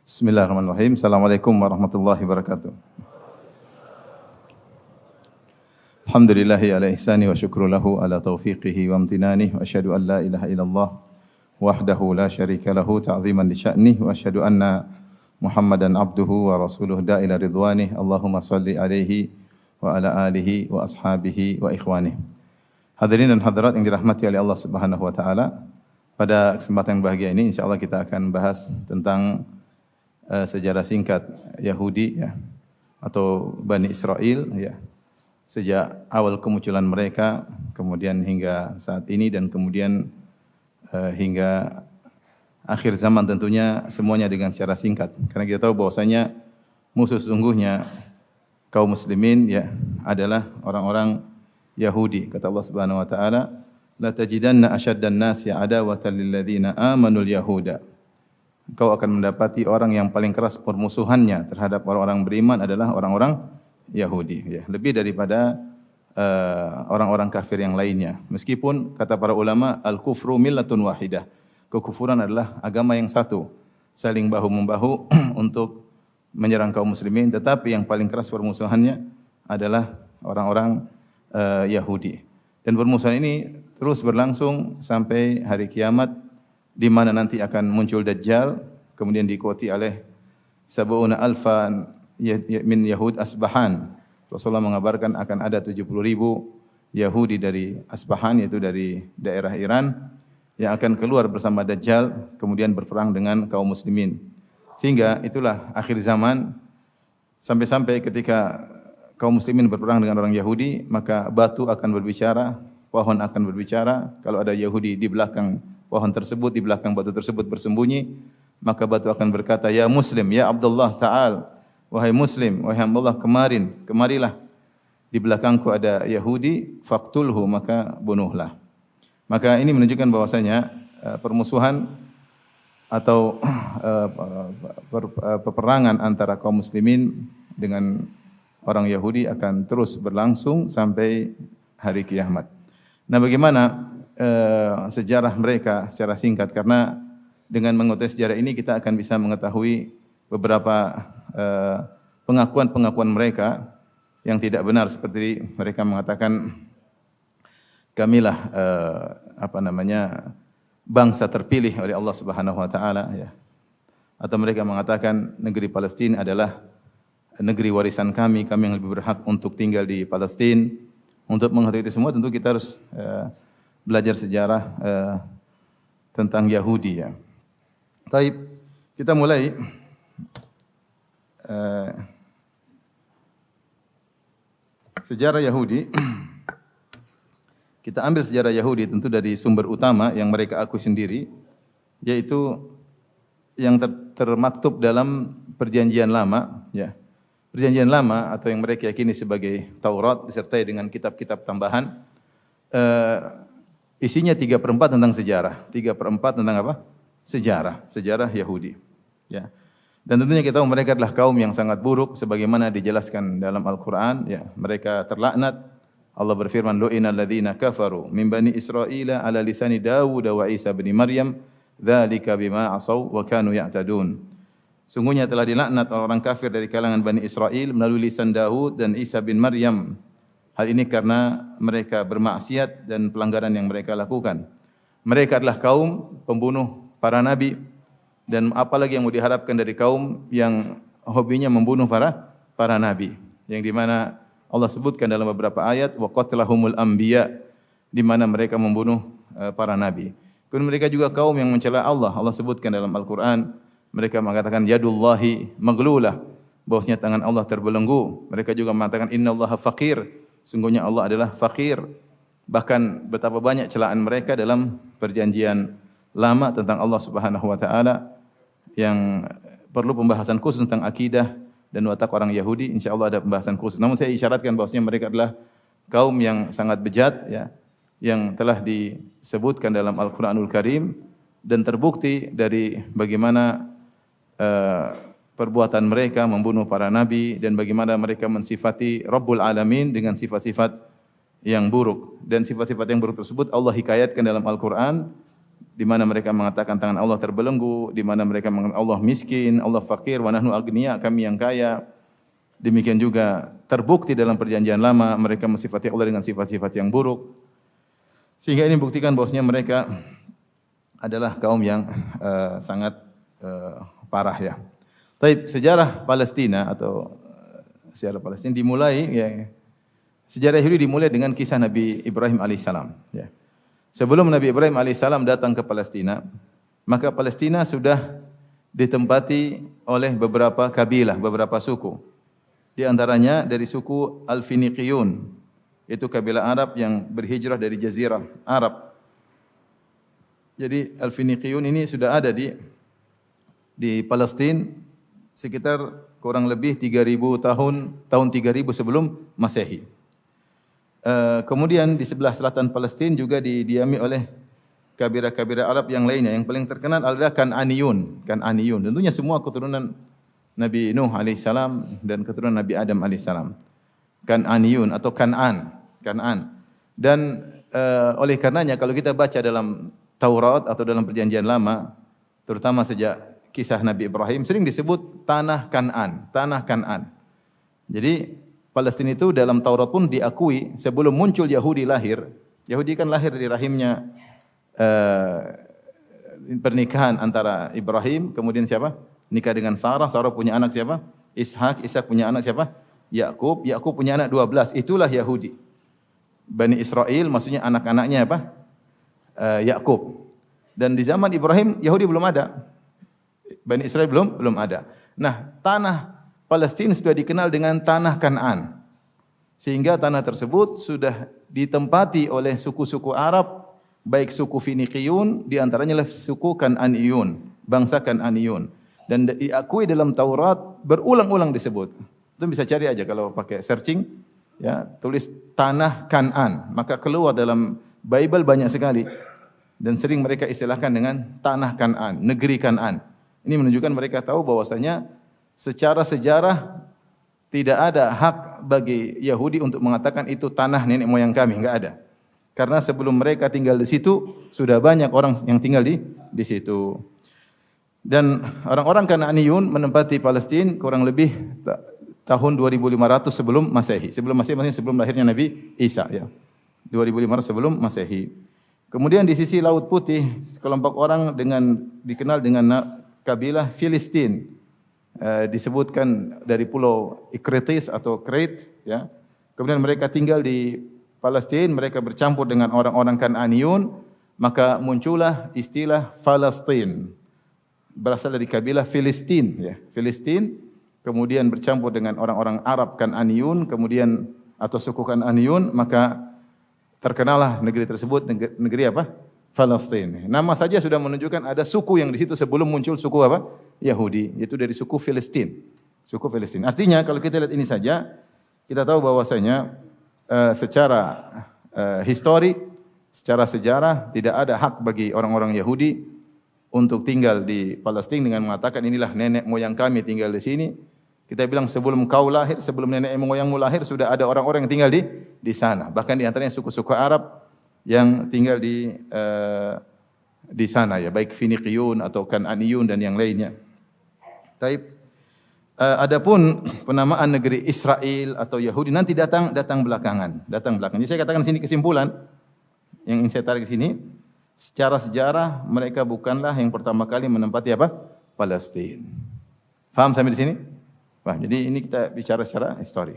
Bismillahirrahmanirrahim. Assalamualaikum warahmatullahi wabarakatuh. Alhamdulillahi ala ihsani wa syukru lahu ala taufiqihi wa amtinani wa asyhadu an la ilaha illallah wahdahu la syarika lahu ta'ziman li sya'nih wa asyhadu anna Muhammadan abduhu wa rasuluhu da'ila ridwanih. Allahumma salli alaihi wa ala alihi wa ashabihi wa ikhwanih. Hadirin dan hadirat yang dirahmati oleh Allah Subhanahu wa taala, pada kesempatan yang bahagia ini insyaallah kita akan bahas tentang sejarah singkat Yahudi ya, atau Bani Israel ya, sejak awal kemunculan mereka kemudian hingga saat ini dan kemudian hingga akhir zaman, tentunya semuanya dengan secara singkat, karena kita tahu bahwasanya musuh sesungguhnya kaum muslimin ya adalah orang-orang Yahudi. Kata Allah Subhanahu wa taala, la tajidanna asyaddan nasi adawatan lil ladzina amanul yahuda. Kau akan mendapati orang yang paling keras permusuhannya terhadap orang-orang beriman adalah orang-orang Yahudi ya, lebih daripada orang-orang kafir yang lainnya. Meskipun kata para ulama al-kufru millatun wahidah, kekufuran adalah agama yang satu, saling bahu-membahu untuk menyerang kaum muslimin, tetapi yang paling keras permusuhannya adalah orang-orang Yahudi. Dan permusuhan ini terus berlangsung sampai hari kiamat, di mana nanti akan muncul Dajjal, kemudian diikuti oleh sab'una alfan min Yahud Asbahan. Rasulullah mengabarkan akan ada 70.000 Yahudi dari Asbahan, yaitu dari daerah Iran, yang akan keluar bersama Dajjal, kemudian berperang dengan kaum muslimin. Sehingga itulah akhir zaman, sampai-sampai ketika kaum muslimin berperang dengan orang Yahudi, maka batu akan berbicara, pohon akan berbicara. Kalau ada Yahudi di belakang pohon tersebut, di belakang batu tersebut bersembunyi, maka batu akan berkata, ya Muslim, ya Abdullah ta'al, wahai Muslim, wahai Abdullah, kemarilah. Di belakangku ada Yahudi, faqtulhu, maka bunuhlah. Maka ini menunjukkan bahwasanya permusuhan atau peperangan antara kaum muslimin dengan orang Yahudi akan terus berlangsung sampai hari kiamat. Nah, bagaimana sejarah mereka secara singkat, karena dengan mengetahui sejarah ini kita akan bisa mengetahui beberapa pengakuan-pengakuan mereka yang tidak benar, seperti mereka mengatakan kamilah bangsa terpilih oleh Allah Subhanahu wa taala ya. Atau mereka mengatakan negeri Palestina adalah negeri warisan kami yang lebih berhak untuk tinggal di Palestina. Untuk mengetahui itu semua tentu kita harus belajar sejarah tentang Yahudi ya. Baik, kita mulai sejarah Yahudi. Kita ambil sejarah Yahudi tentu dari sumber utama yang mereka akui sendiri, yaitu yang termaktub dalam Perjanjian Lama ya. Perjanjian Lama atau yang mereka yakini sebagai Taurat disertai dengan kitab-kitab tambahan, isinya 3/4 tentang sejarah. 3/4 tentang apa? Sejarah Yahudi. Ya. Dan tentunya kita tahu mereka adalah kaum yang sangat buruk sebagaimana dijelaskan dalam Al-Qur'an ya. Mereka terlaknat. Allah berfirman, lu'inal ladzina kafaru min bani Israila ala lisani Dawud wa Isa bin Maryam, dzalika bima asaw wa kanu ya'tadun. Sungguhnya telah dilaknat orang kafir dari kalangan Bani Israel melalui lisan Daud dan Isa bin Maryam. Hal ini karena mereka bermaksiat dan pelanggaran yang mereka lakukan. Mereka adalah kaum pembunuh para nabi, dan apalagi yang mau diharapkan dari kaum yang hobinya membunuh para nabi, yang di mana Allah sebutkan dalam beberapa ayat wa qatlahumul anbiya, di mana mereka membunuh para nabi. Kemudian mereka juga kaum yang mencela Allah. Allah sebutkan dalam Al-Qur'an, mereka mengatakan yadullahi maglulah, bahwasanya tangan Allah terbelenggu. Mereka juga mengatakan innallaha faqir, sungguhnya Allah adalah fakir. Bahkan betapa banyak celaan mereka dalam Perjanjian Lama tentang Allah Subhanahu wa taala, yang perlu pembahasan khusus tentang akidah dan watak orang Yahudi. Insyaallah ada pembahasan khusus. Namun saya isyaratkan bahwasanya mereka adalah kaum yang sangat bejat ya, yang telah disebutkan dalam Al-Qur'anul Karim dan terbukti dari bagaimana perbuatan mereka membunuh para nabi dan bagaimana mereka mensifati Rabbul Alamin dengan sifat-sifat yang buruk. Dan sifat-sifat yang buruk tersebut Allah hikayatkan dalam Al-Qur'an di mana mereka mengatakan tangan Allah terbelenggu, di mana mereka mengatakan Allah miskin, Allah fakir, wa nahnu agniya, kami yang kaya. Demikian juga terbukti dalam perjanjian lama mereka mensifati Allah dengan sifat-sifat yang buruk. Sehingga ini membuktikan bahwasanya mereka adalah kaum yang sangat parah ya. Tapi sejarah Palestina atau sejarah Palestina dimulai ya, sejarah Yahudi dimulai dengan kisah Nabi Ibrahim alaihissalam ya. Sebelum Nabi Ibrahim alaihissalam datang ke Palestina, maka Palestina sudah ditempati oleh beberapa kabilah, beberapa suku. Di antaranya dari suku Al-Finiqiyun, itu kabilah Arab yang berhijrah dari Jazirah Arab. Jadi Al-Finiqiyun ini sudah ada di Palestina sekitar kurang lebih 3000 tahun 3000 sebelum Masehi. Kemudian di sebelah selatan Palestina juga didiami oleh kabilah-kabilah Arab yang lainnya. Yang paling terkenal adalah Kan'aniyun. Kan'aniyun. Tentunya semua keturunan Nabi Nuh alaihissalam dan keturunan Nabi Adam alaihissalam. Kan'aniyun atau Kan'an. Dan oleh karenanya kalau kita baca dalam Taurat atau dalam Perjanjian Lama, terutama sejak kisah Nabi Ibrahim, sering disebut tanah Kan'an. Tanah Kan'an. Jadi Palestina itu dalam Taurat pun diakui sebelum muncul Yahudi lahir. Yahudi kan lahir dari rahimnya pernikahan antara Ibrahim, kemudian siapa? Nikah dengan Sarah. Sarah punya anak siapa? Ishak. Ishak punya anak siapa? Yakub. Yakub punya anak 12. Itulah Yahudi. Bani Israel maksudnya anak-anaknya apa? Yakub. Dan di zaman Ibrahim Yahudi belum ada. Bani Israel belum ada. Nah, tanah Palestina sudah dikenal dengan tanah Kan'an. Sehingga tanah tersebut sudah ditempati oleh suku-suku Arab, baik suku Finiqiyun, di antaranya adalah suku Kan'aniyun, bangsa Kan'aniyun. Dan diakui dalam Taurat berulang-ulang disebut. Itu bisa cari aja kalau pakai searching, ya, tulis tanah Kan'an, maka keluar dalam Bible banyak sekali. Dan sering mereka istilahkan dengan tanah Kan'an, negeri Kan'an. Ini menunjukkan mereka tahu bahwasanya secara sejarah tidak ada hak bagi Yahudi untuk mengatakan itu tanah nenek moyang kami, enggak ada. Karena sebelum mereka tinggal di situ sudah banyak orang yang tinggal di situ. Dan orang-orang Kan'aniyun menempati Palestina kurang lebih tahun 2500 sebelum Masehi. Sebelum Masehi maksudnya sebelum lahirnya Nabi Isa ya. 2500 sebelum Masehi. Kemudian di sisi Laut Putih sekelompok orang dikenal dengan kabilah Filistin. Disebutkan dari pulau Ikritis atau Crete ya. Kemudian mereka tinggal di Palestina, mereka bercampur dengan orang-orang Kan'aniyun, maka muncullah istilah Palestina. Berasal dari kabilah Filistin ya. Filistin kemudian bercampur dengan orang-orang Arab Kan'aniyun, kemudian atau suku Kan'aniyun, maka terkenallah negeri tersebut negeri apa? Palestina. Nama saja sudah menunjukkan ada suku yang di situ sebelum muncul suku apa? Yahudi, yaitu dari suku Filistin. Suku Filistin. Artinya kalau kita lihat ini saja, kita tahu bahwasanya secara histori, secara sejarah tidak ada hak bagi orang-orang Yahudi untuk tinggal di Palestina dengan mengatakan inilah nenek moyang kami tinggal di sini. Kita bilang sebelum kau lahir, sebelum nenek moyangmu lahir sudah ada orang-orang yang tinggal di sana. Bahkan di antaranya suku-suku Arab yang tinggal di sana ya, baik Finiqiyun atau Kan'aniyun dan yang lainnya. Taib. Adapun penamaan negeri Israel atau Yahudi nanti datang belakangan. Jadi saya katakan sini kesimpulan yang ingin saya tarik di sini, secara sejarah mereka bukanlah yang pertama kali menempati apa? Palestina. Paham sampai di sini? Wah, jadi ini kita bicara secara histori.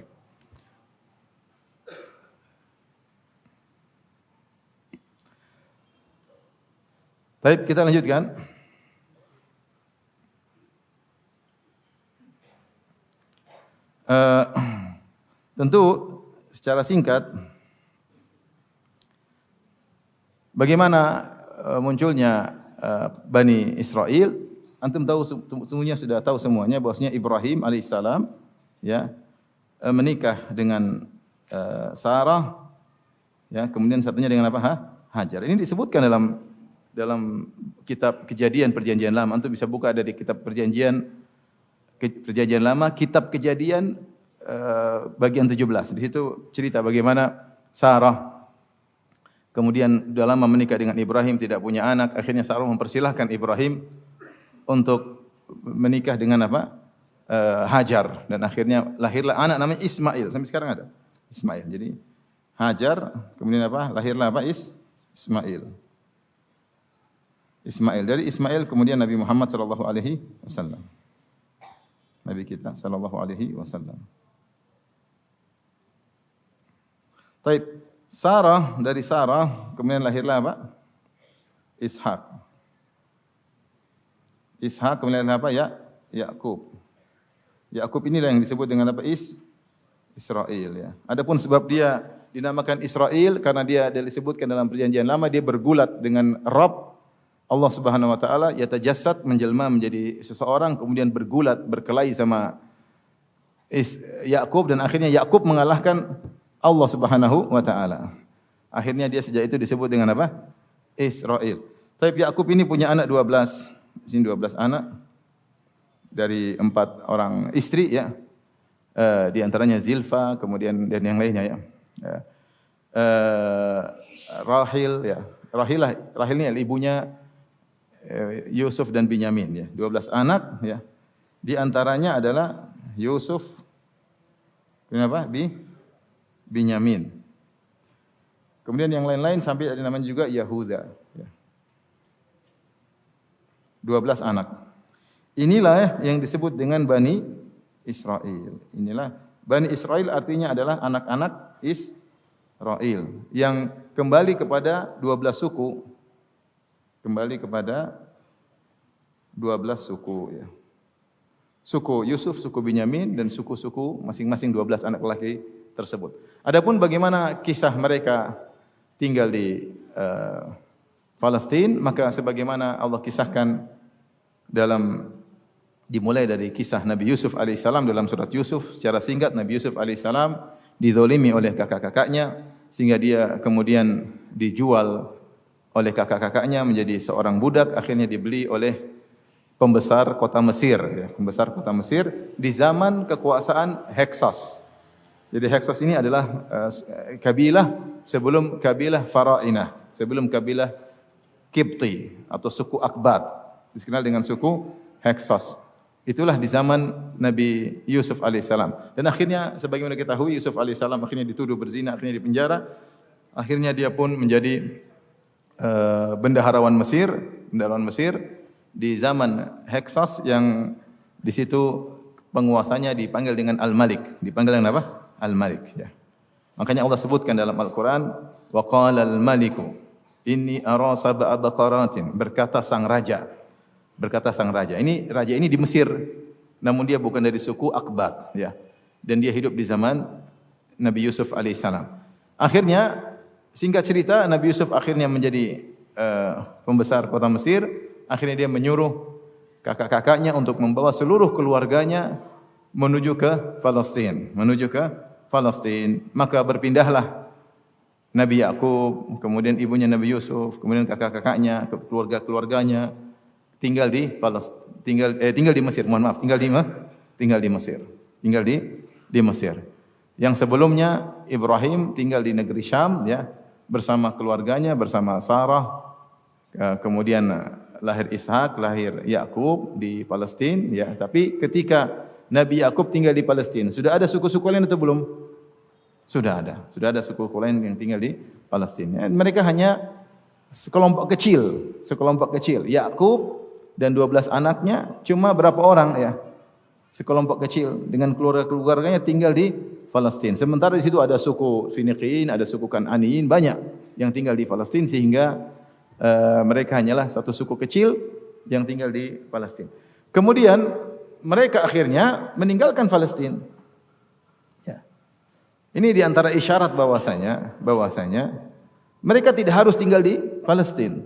Baik, kita lanjutkan. Tentu secara singkat bagaimana munculnya Bani Israel, antum tahu sungguhnya sudah tahu semuanya bahwasanya Ibrahim alaihissalam ya menikah dengan Sarah ya, kemudian satunya dengan apa? Hajar. Ini disebutkan dalam kitab Kejadian Perjanjian Lama. Antum bisa buka dari kitab Perjanjian Lama, kitab Kejadian bagian 17. Di situ cerita bagaimana Sarah Kemudian sudah lama menikah dengan Ibrahim, tidak punya anak. Akhirnya Sarah mempersilahkan Ibrahim untuk menikah dengan apa? Hajar. Dan akhirnya lahirlah anak namanya Ismail. Sampai sekarang ada Ismail. Jadi Hajar, kemudian apa? Lahirlah apa? Ismail. Ismail. Dari Ismail kemudian Nabi Muhammad sallallahu alaihi wasallam. Nabi kita sallallahu alaihi wasallam. Taib. Sarah, dari Sarah kemudian lahirlah apa? Ishak. Ishak kemudian lahirlah apa? Yakub. Yakub inilah yang disebut dengan apa? Israel ya. Adapun sebab dia dinamakan Israel karena dia disebutkan dalam perjanjian lama dia bergulat dengan Rabb Allah Subhanahu wa taala, yatajassad, menjelma menjadi seseorang, kemudian bergulat berkelahi sama Yakub dan akhirnya Yakub mengalahkan Allah Subhanahu wa taala. Akhirnya dia sejak itu disebut dengan apa? Israel. Tapi Yakub ini punya anak 12. Di sini 12 anak dari 4 orang istri ya. Di antaranya Zilfa, kemudian dan yang lainnya ya. Rahil ya. Rahil ini ibunya Yusuf dan Binyamin ya. 12 anak ya. Di antaranya adalah Yusuf, kenapa? Binyamin. Kemudian yang lain-lain sampai ada namanya juga Yahuda. 12 anak. Inilah yang disebut dengan Bani Israel. Inilah Bani Israel artinya adalah anak-anak Israel yang kembali kepada 12 suku. Kembali kepada 12 suku ya. Suku Yusuf, suku Binyamin dan suku-suku masing-masing 12 anak laki tersebut. Adapun bagaimana kisah mereka tinggal di Palestina, maka sebagaimana Allah kisahkan dimulai dari kisah Nabi Yusuf alaihissalam dalam surat Yusuf secara singkat. Nabi Yusuf alaihissalam dizalimi oleh kakak-kakaknya sehingga dia kemudian dijual oleh kakak-kakaknya menjadi seorang budak, akhirnya dibeli oleh pembesar kota Mesir ya, pembesar kota Mesir di zaman kekuasaan Heksos. Jadi Heksos ini adalah kabilah sebelum kabilah Farainah, sebelum kabilah Kipti atau suku Akbat, dikenal dengan suku Heksos. Itulah di zaman Nabi Yusuf alaihissalam. Dan akhirnya sebagaimana kita tahu Yusuf alaihissalam akhirnya dituduh berzina, akhirnya dipenjara. Akhirnya dia pun menjadi bendaharawan Mesir di zaman Heksos yang di situ penguasanya dipanggil dengan Al-Malik. Dipanggil dengan apa? Al-Malik ya. Makanya Allah sebutkan dalam Al-Qur'an wa qala al-maliku inni ara sab'a baqaratin, berkata sang raja. Ini raja ini di Mesir, namun dia bukan dari suku Akbat ya. Dan dia hidup di zaman Nabi Yusuf alaihissalam. Akhirnya singkat cerita Nabi Yusuf akhirnya menjadi pembesar kota Mesir. Akhirnya dia menyuruh kakak-kakaknya untuk membawa seluruh keluarganya menuju ke Palestina. Maka berpindahlah Nabi Yakub, kemudian ibunya Nabi Yusuf, kemudian kakak-kakaknya, keluarga-keluarganya tinggal di Mesir. Tinggal di Mesir. Yang sebelumnya Ibrahim tinggal di negeri Syam ya, bersama keluarganya, bersama Sarah. Kemudian lahir Ishak, lahir Yakub di Palestina ya. Tapi ketika Nabi Yakub tinggal di Palestina, sudah ada suku-suku lain atau belum? Sudah ada suku lain yang tinggal di Palestina. Mereka hanya sekelompok kecil. Yakub dan 12 anaknya cuma berapa orang ya? Sekelompok kecil dengan keluarga-keluarganya tinggal di Palestina. Sementara di situ ada suku Finiqiyin, ada suku Kan'aniyin, banyak yang tinggal di Palestina sehingga mereka hanyalah satu suku kecil yang tinggal di Palestina. Kemudian mereka akhirnya meninggalkan Palestina. Ya. Ini di antara isyarat bahwasanya mereka tidak harus tinggal di Palestina.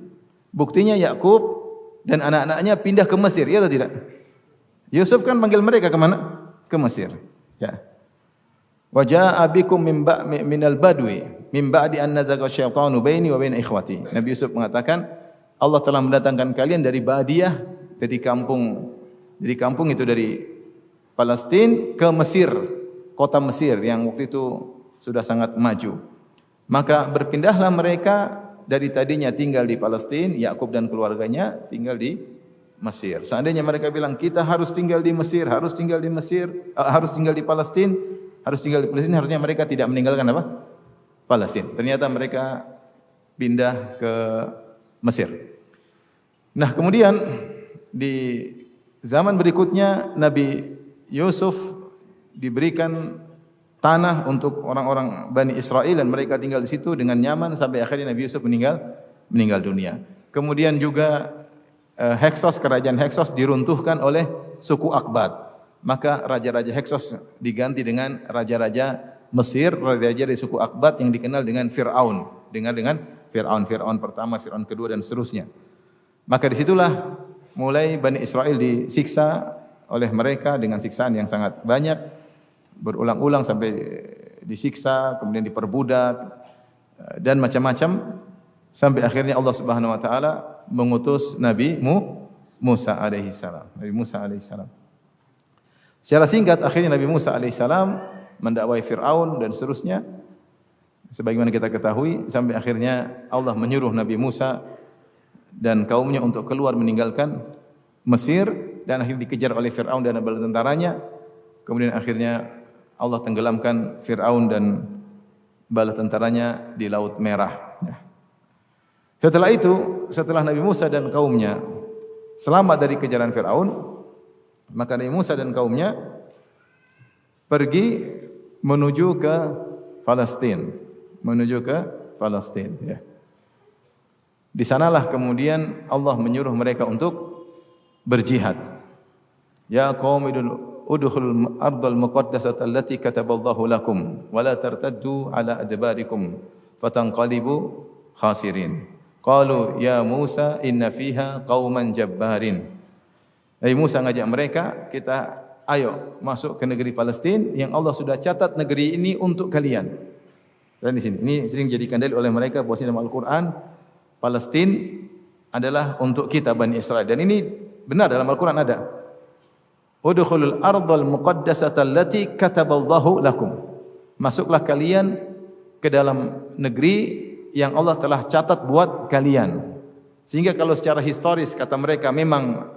Buktinya Yakub dan anak-anaknya pindah ke Mesir, ya atau tidak? Yusuf kan panggil mereka ke mana? Ke Mesir. Ya. Wa jaa bikum minal badwi min ba'di an nazaga syaitanu baini wa baina ikhwati. Nabi Yusuf mengatakan Allah telah mendatangkan kalian dari Badiyah, dari kampung itu dari Palestina ke Mesir, kota Mesir yang waktu itu sudah sangat maju. Maka berpindahlah mereka dari tadinya tinggal di Palestina, Yakub dan keluarganya tinggal di Mesir. Seandainya mereka bilang kita harus tinggal di Mesir, harus tinggal di Mesir, harus tinggal di Palestina, harus tinggal di Palestina, harusnya mereka tidak meninggalkan apa? Palestina. Ternyata mereka pindah ke Mesir. Nah, kemudian di zaman berikutnya Nabi Yusuf diberikan tanah untuk orang-orang Bani Israel dan mereka tinggal di situ dengan nyaman sampai akhirnya Nabi Yusuf meninggal dunia. Kemudian juga Heksos, kerajaan Heksos diruntuhkan oleh suku Akbat. Maka raja-raja Heksos diganti dengan raja-raja Mesir, raja-raja dari suku Akbat yang dikenal dengan Fir'aun. Dengan Fir'aun pertama, Fir'aun kedua dan seterusnya. Maka disitulah mulai Bani Israel disiksa oleh mereka dengan siksaan yang sangat banyak, berulang-ulang sampai disiksa, kemudian diperbudak dan macam-macam sampai akhirnya Allah Subhanahu wa taala mengutus Nabi Musa alaihi salam. Nabi Musa alaihi salam. Secara singkat akhirnya Nabi Musa alaihi salam mendakwai Firaun dan seterusnya. Sebagaimana kita ketahui sampai akhirnya Allah menyuruh Nabi Musa dan kaumnya untuk keluar meninggalkan Mesir dan akhirnya dikejar oleh Firaun dan bala tentaranya. Kemudian akhirnya Allah tenggelamkan Fir'aun dan bala tentaranya di Laut Merah. Setelah itu, setelah Nabi Musa dan kaumnya selamat dari kejaran Fir'aun, maka Nabi Musa dan kaumnya pergi menuju ke Palestina. Ya. Di sanalah kemudian Allah menyuruh mereka untuk berjihad. Ya qaum udkhulul ardal muqaddasata allati kataballahu lakum wa la tartaddu ala adbarikum fatanqalibu khasirin. Qalu ya Musa inna fiha qauman jabbarin. Nabi Musa ngajak mereka, kita ayo masuk ke negeri Palestina yang Allah sudah catat negeri ini untuk kalian. Dan di sini ini sering dijadikan dalil oleh mereka bahwa dalam Al-Qur'an Palestina adalah untuk kita Bani Israel dan ini benar dalam Al-Qur'an ada. Udkhulul ardal muqaddasata allati kataballahu lakum. Masuklah kalian ke dalam negeri yang Allah telah catat buat kalian. Sehingga kalau secara historis kata mereka memang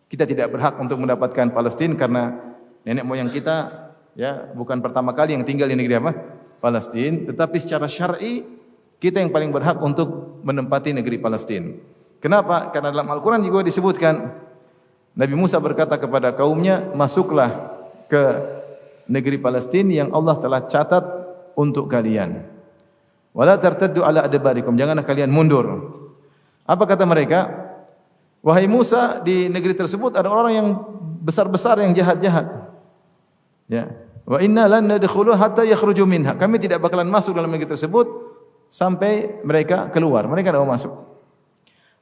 kita tidak berhak untuk mendapatkan Palestina karena nenek moyang kita ya bukan pertama kali yang tinggal di negeri apa? Palestina, tetapi secara syar'i kita yang paling berhak untuk menempati negeri Palestina. Kenapa? Karena dalam Al-Qur'an juga disebutkan Nabi Musa berkata kepada kaumnya, masuklah ke negeri Palestina yang Allah telah catat untuk kalian. Wala tartaddu ala adbarikum, janganlah kalian mundur. Apa kata mereka? Wahai Musa, di negeri tersebut ada orang yang besar-besar yang jahat-jahat. Ya. Wa inna lan nadkhuluha hatta yakhruju minha. Kami tidak bakalan masuk dalam negeri tersebut sampai mereka keluar. Mereka tidak mau masuk.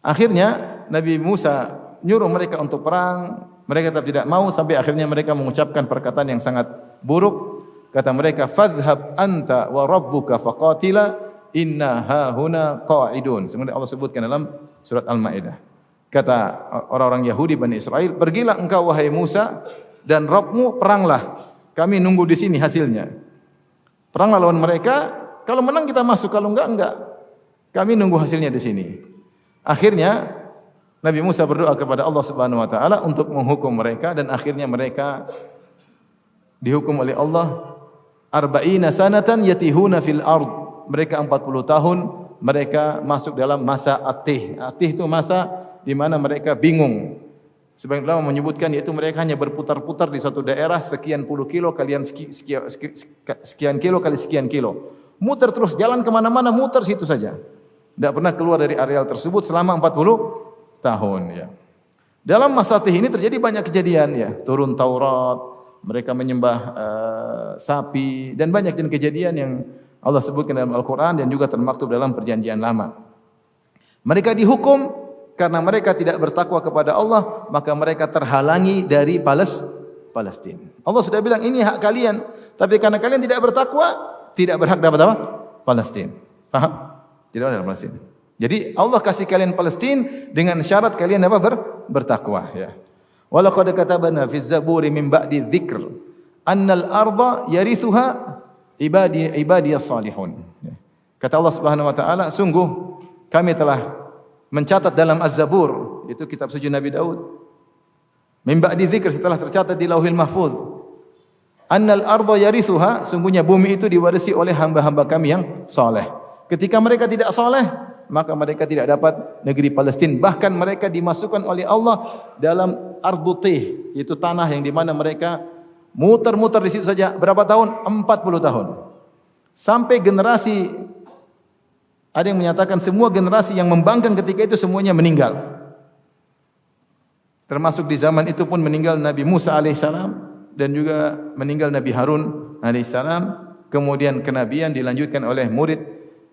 Akhirnya Nabi Musa nyuruh mereka untuk perang, mereka tetap tidak mau sampai akhirnya mereka mengucapkan perkataan yang sangat buruk. Kata mereka, "Fadhhab anta wa rabbuka faqatila inna hahuna qa'idun." Sebenarnya Allah sebutkan dalam surat Al-Maidah. Kata orang-orang Yahudi Bani Israel, "Pergilah engkau wahai Musa dan Rabbmu peranglah. Kami nunggu di sini hasilnya." Peranglah lawan mereka, kalau menang kita masuk, kalau enggak. Kami nunggu hasilnya di sini. Akhirnya Nabi Musa berdoa kepada Allah Subhanahu wa taala untuk menghukum mereka dan akhirnya mereka dihukum oleh Allah 40 sanatan yatihuna fil ard. Mereka 40 tahun mereka masuk dalam masa atih. Atih itu masa di mana mereka bingung. Sebagian ulama menyebutkan yaitu mereka hanya berputar-putar di suatu daerah sekian puluh kilo kalian sekian kilo kali sekian kilo. Muter terus, jalan kemana-mana muter situ saja. Tidak pernah keluar dari areal tersebut selama 40 tahun. Ya. Dalam masa atih ini terjadi banyak kejadian. Ya. Turun Taurat, mereka menyembah sapi dan banyak kejadian yang Allah sebutkan dalam Al-Quran dan juga termaktub dalam Perjanjian Lama. Mereka dihukum karena mereka tidak bertakwa kepada Allah, maka mereka terhalangi dari Palestina. Allah sudah bilang ini hak kalian, tapi karena kalian tidak bertakwa, tidak berhak dapat apa? Palestina. Paham? Tidak ada Palestina. Jadi Allah kasih kalian Palestina dengan syarat kalian apa? Bertakwa. Ya. Walaqad katabna fi zaburi min ba'di dzikr annal arda yarithuha ibadiyas salihun. Kata Allah Subhanahu wa taala, sungguh kami telah mencatat dalam Az-Zabur, itu kitab suci Nabi Daud. Min ba'di dzikr, setelah tercatat di Lauhil Mahfuz. Annal arda yarithuha, sungguhnya bumi itu diwarisi oleh hamba-hamba kami yang saleh. Ketika mereka tidak saleh, maka mereka tidak dapat negeri Palestina. Bahkan mereka dimasukkan oleh Allah dalam Ardutih, yaitu tanah yang di mana mereka muter-muter di situ saja berapa tahun? 40 tahun. Sampai generasi, ada yang menyatakan semua generasi yang membangkang ketika itu semuanya meninggal. Termasuk di zaman itu pun meninggal Nabi Musa alaihissalam dan juga meninggal Nabi Harun alaihissalam. Kemudian kenabian dilanjutkan oleh murid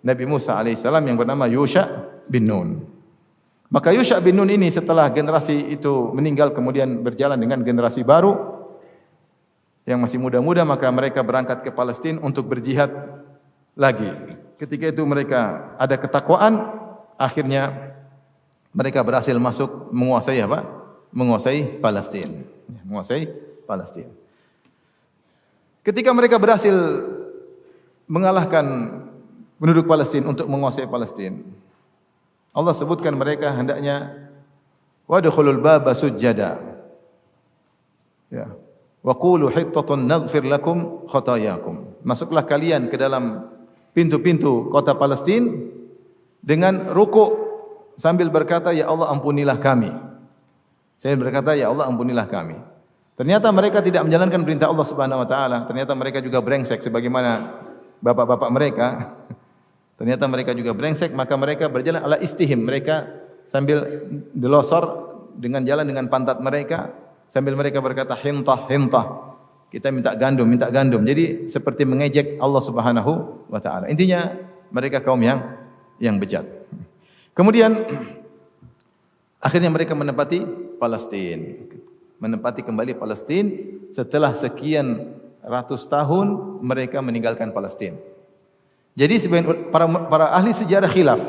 Nabi Musa alaihissalam yang bernama Yusha bin Nun. Maka Yusha bin Nun ini setelah generasi itu meninggal kemudian berjalan dengan generasi baru yang masih muda-muda, maka mereka berangkat ke Palestina untuk berjihad lagi. Ketika itu mereka ada ketakwaan, akhirnya mereka berhasil masuk menguasai apa? Menguasai Palestina. Menguasai Palestina. Ketika mereka berhasil mengalahkan penduduk Palestina untuk menguasai Palestina, Allah sebutkan mereka hendaknya wadkhulul baba sujjada. Ya. Wa qulu hittatun naghfir lakum khatayakum. Masuklah kalian ke dalam pintu-pintu kota Palestina dengan rukuk sambil berkata, ya Allah ampunilah kami. Saya berkata, ya Allah ampunilah kami. Ternyata mereka tidak menjalankan perintah Allah Subhanahu wa taala. Ternyata mereka juga brengsek sebagaimana bapak-bapak mereka. Ternyata mereka juga brengsek, maka mereka berjalan ala istihim. Mereka sambil delosor dengan jalan dengan pantat mereka, sambil mereka berkata hintah hintah. Kita minta gandum, minta gandum. Jadi seperti mengejek Allah Subhanahu wa taala. Intinya mereka kaum yang bejat. Kemudian akhirnya mereka menempati Palestina. Menempati kembali Palestina setelah sekian ratus tahun mereka meninggalkan Palestina. Jadi sebagian para ahli sejarah khilaf,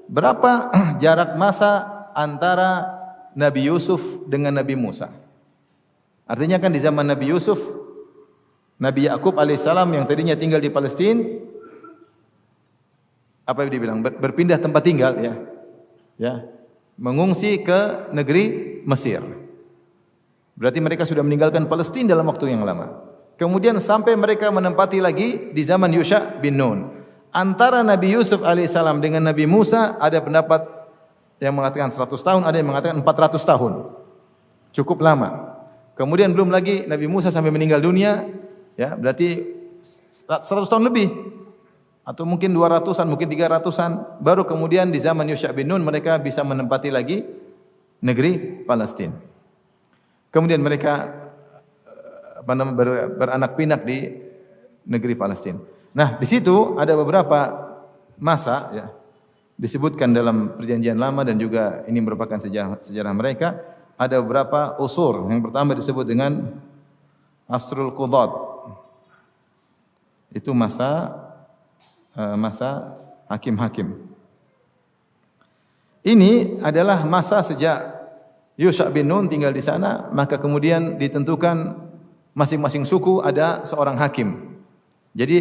berapa jarak masa antara Nabi Yusuf dengan Nabi Musa? Artinya kan di zaman Nabi Yusuf, Nabi Yakub alaihissalam yang tadinya tinggal di Palestina, apa yang dibilang? Berpindah tempat tinggal, ya, mengungsi ke negeri Mesir. Berarti mereka sudah meninggalkan Palestina dalam waktu yang lama. Kemudian sampai mereka menempati lagi di zaman Yusha bin Nun. Antara Nabi Yusuf alaihissalam dengan Nabi Musa ada pendapat yang mengatakan 100 tahun, ada yang mengatakan 400 tahun. Cukup lama. Kemudian belum lagi Nabi Musa sampai meninggal dunia, ya, berarti 100 tahun lebih. Atau mungkin 200-an, mungkin 300-an. Baru kemudian di zaman Yusha bin Nun mereka bisa menempati lagi negeri Palestina. Kemudian mereka beranak pinak di negeri Palestina. Nah, di situ ada beberapa masa, ya, disebutkan dalam perjanjian lama dan juga ini merupakan sejarah mereka. Ada beberapa usur. Yang pertama disebut dengan Asrul Qudat. Itu masa hakim-hakim. Ini adalah masa sejak Yusha bin Nun tinggal di sana, maka kemudian ditentukan masing-masing suku ada seorang hakim. Jadi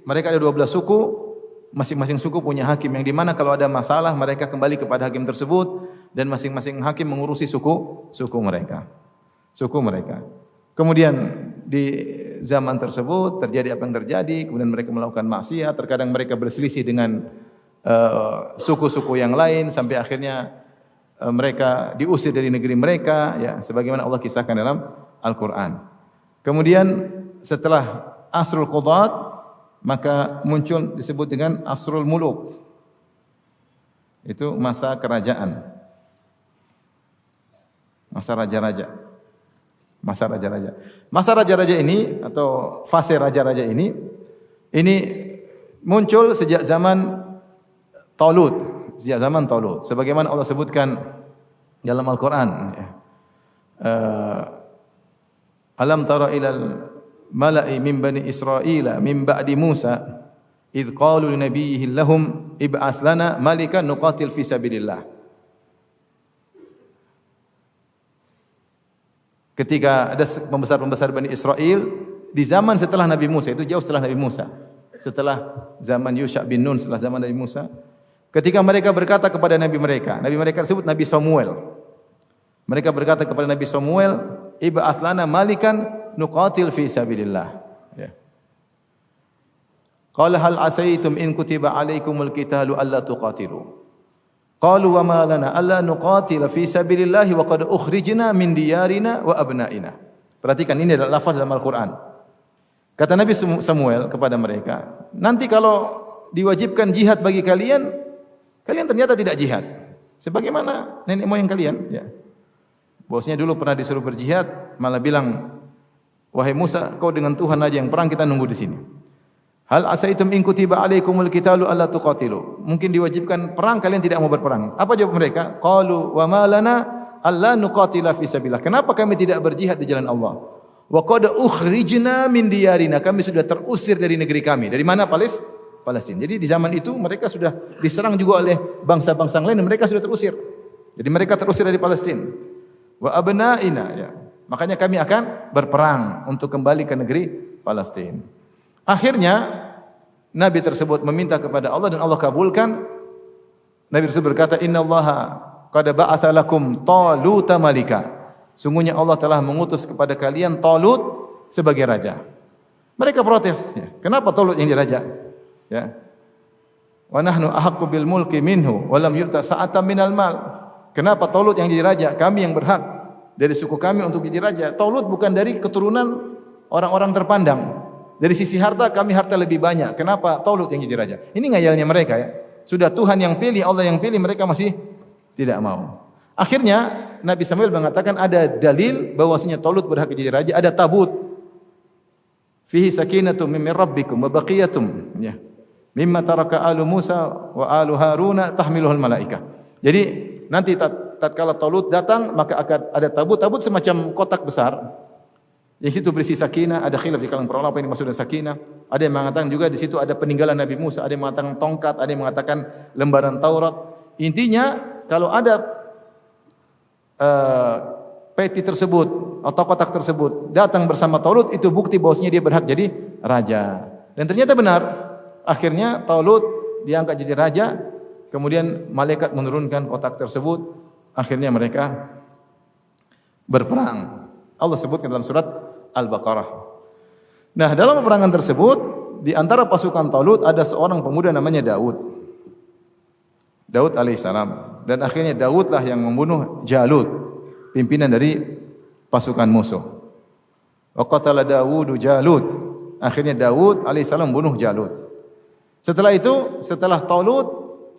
mereka ada 12 suku, masing-masing suku punya hakim yang di mana kalau ada masalah mereka kembali kepada hakim tersebut dan masing-masing hakim mengurusi suku mereka. Kemudian di zaman tersebut terjadi apa yang terjadi, kemudian mereka melakukan maksiat, terkadang mereka berselisih dengan suku-suku yang lain sampai akhirnya mereka diusir dari negeri mereka, ya, sebagaimana Allah kisahkan dalam Al-Qur'an. Kemudian setelah Asrul Qudat maka muncul disebut dengan Asrul Muluk. Itu masa kerajaan. Masa raja-raja. Masa raja-raja ini atau fase raja-raja ini muncul sejak zaman Talut. Sebagaimana Allah sebutkan dalam Al-Qur'an, ya. Alam tara ilal mala'i min bani Israila min ba'di Musa idh qalu li nabiyyihim lahum ib'ats lana malikan nuqatil fi sabilillah. Ketika ada pembesar-pembesar Bani Israel di zaman setelah Nabi Musa, itu jauh setelah Nabi Musa. setelah zaman Yusha bin Nun, setelah zaman Nabi Musa. Ketika mereka berkata kepada Nabi mereka tersebut Nabi Samuel. Mereka berkata kepada Nabi Samuel, "Ib'ats lana malikan nuqatil fi sabilillah." Ya. Qala hal asaitum in kutiba alaikumul qitalu alla tuqatilu. Qalu wa ma lana alla nuqatila fi sabilillah wa qad ukhrijna min diyarina wa abnaina. Perhatikan, ini adalah lafaz dalam Al-Qur'an. Kata Nabi Samuel kepada mereka, nanti kalau diwajibkan jihad bagi kalian, kalian ternyata tidak jihad. Sebagaimana nenek moyang kalian. Ya. Bosnya dulu pernah disuruh berjihad, malah bilang, wahai Musa, kau dengan Tuhan aja yang perang, kita nunggu di sini. Hal asaitum in kutiba alaikumul qitalu alla tuqatilu. Mungkin diwajibkan perang, kalian tidak mau berperang. Apa jawab mereka? Qalu wa ma lana alla nuqatila fi sabilillah. Kenapa kami tidak berjihad di jalan Allah? Wa qad ukhrijna min diyarina. Kami sudah terusir dari negeri kami. Dari mana? Palestina. Jadi di zaman itu mereka sudah diserang juga oleh bangsa-bangsa lain dan mereka sudah terusir. Jadi mereka terusir dari Palestina. Wa abnaina, ya. Makanya kami akan berperang untuk kembali ke negeri Palestina. Akhirnya Nabi tersebut meminta kepada Allah dan Allah kabulkan. Nabi tersebut berkata, "Innallaha qad ba'atsa lakum Taluta malika." Sungguhnya Allah telah mengutus kepada kalian Talut sebagai raja. Mereka protes, ya. Kenapa Talut yang jadi raja? Ya. Wa nahnu ahaqqu bil mulki minhu wa lam yu'ta sa'atan minal mal. Kenapa Talut yang jadi raja? Kami yang berhak dari suku kami untuk jadi raja. Talut bukan dari keturunan orang-orang terpandang. Dari sisi harta kami harta lebih banyak. Kenapa Talut yang jadi raja? Ini ngayalnya mereka, ya. Sudah Tuhan yang pilih, Allah yang pilih, mereka masih tidak mau. Akhirnya Nabi Samuel mengatakan ada dalil bahwasanya Talut berhak jadi raja, ada tabut. Fihi sakinatun min rabbikum wa baqiyatum, ya. Mimma taraka alu Musa wa alu Haruna tahmiluhul malaikah. Jadi nanti tatkala Talut datang maka akan ada tabut semacam kotak besar. Yang situ berisi sakinah, ada khilaf di kalangan para ulama apa yang dimaksud dengan sakinah. Ada yang mengatakan juga di situ ada peninggalan Nabi Musa, ada yang mengatakan tongkat, ada yang mengatakan lembaran Taurat. Intinya kalau ada peti tersebut atau kotak tersebut datang bersama Talut, itu bukti bahwasanya dia berhak jadi raja. Dan ternyata benar. Akhirnya Talut diangkat jadi raja, kemudian malaikat menurunkan kotak tersebut, akhirnya mereka berperang. Allah sebutkan dalam surat Al-Baqarah. Nah, dalam peperangan tersebut di antara pasukan Talut ada seorang pemuda namanya Daud. Daud alaihissalam. Dan akhirnya Daudlah yang membunuh Jalut, pimpinan dari pasukan musuh. Wa qatala Dawudu Jalut. Akhirnya Daud alaihissalam membunuh Jalut. Setelah itu, setelah Talut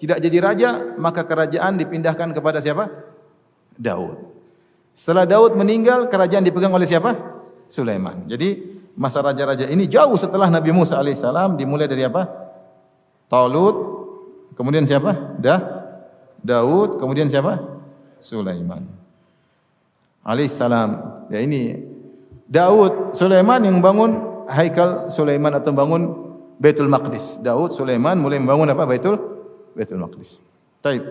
tidak jadi raja, maka kerajaan dipindahkan kepada siapa? Daud. Setelah Daud meninggal, kerajaan dipegang oleh siapa? Sulaiman. Jadi masa raja-raja ini jauh setelah Nabi Musa alaihissalam, dimulai dari apa? Talut, kemudian siapa? Daud, kemudian siapa? Sulaiman alaihissalam. Ya, ini Daud, Sulaiman yang membangun Haikal Sulaiman atau membangun Baitul Maqdis. Daud, Sulaiman mulai membangun apa? Baitul Maqdis. Baik.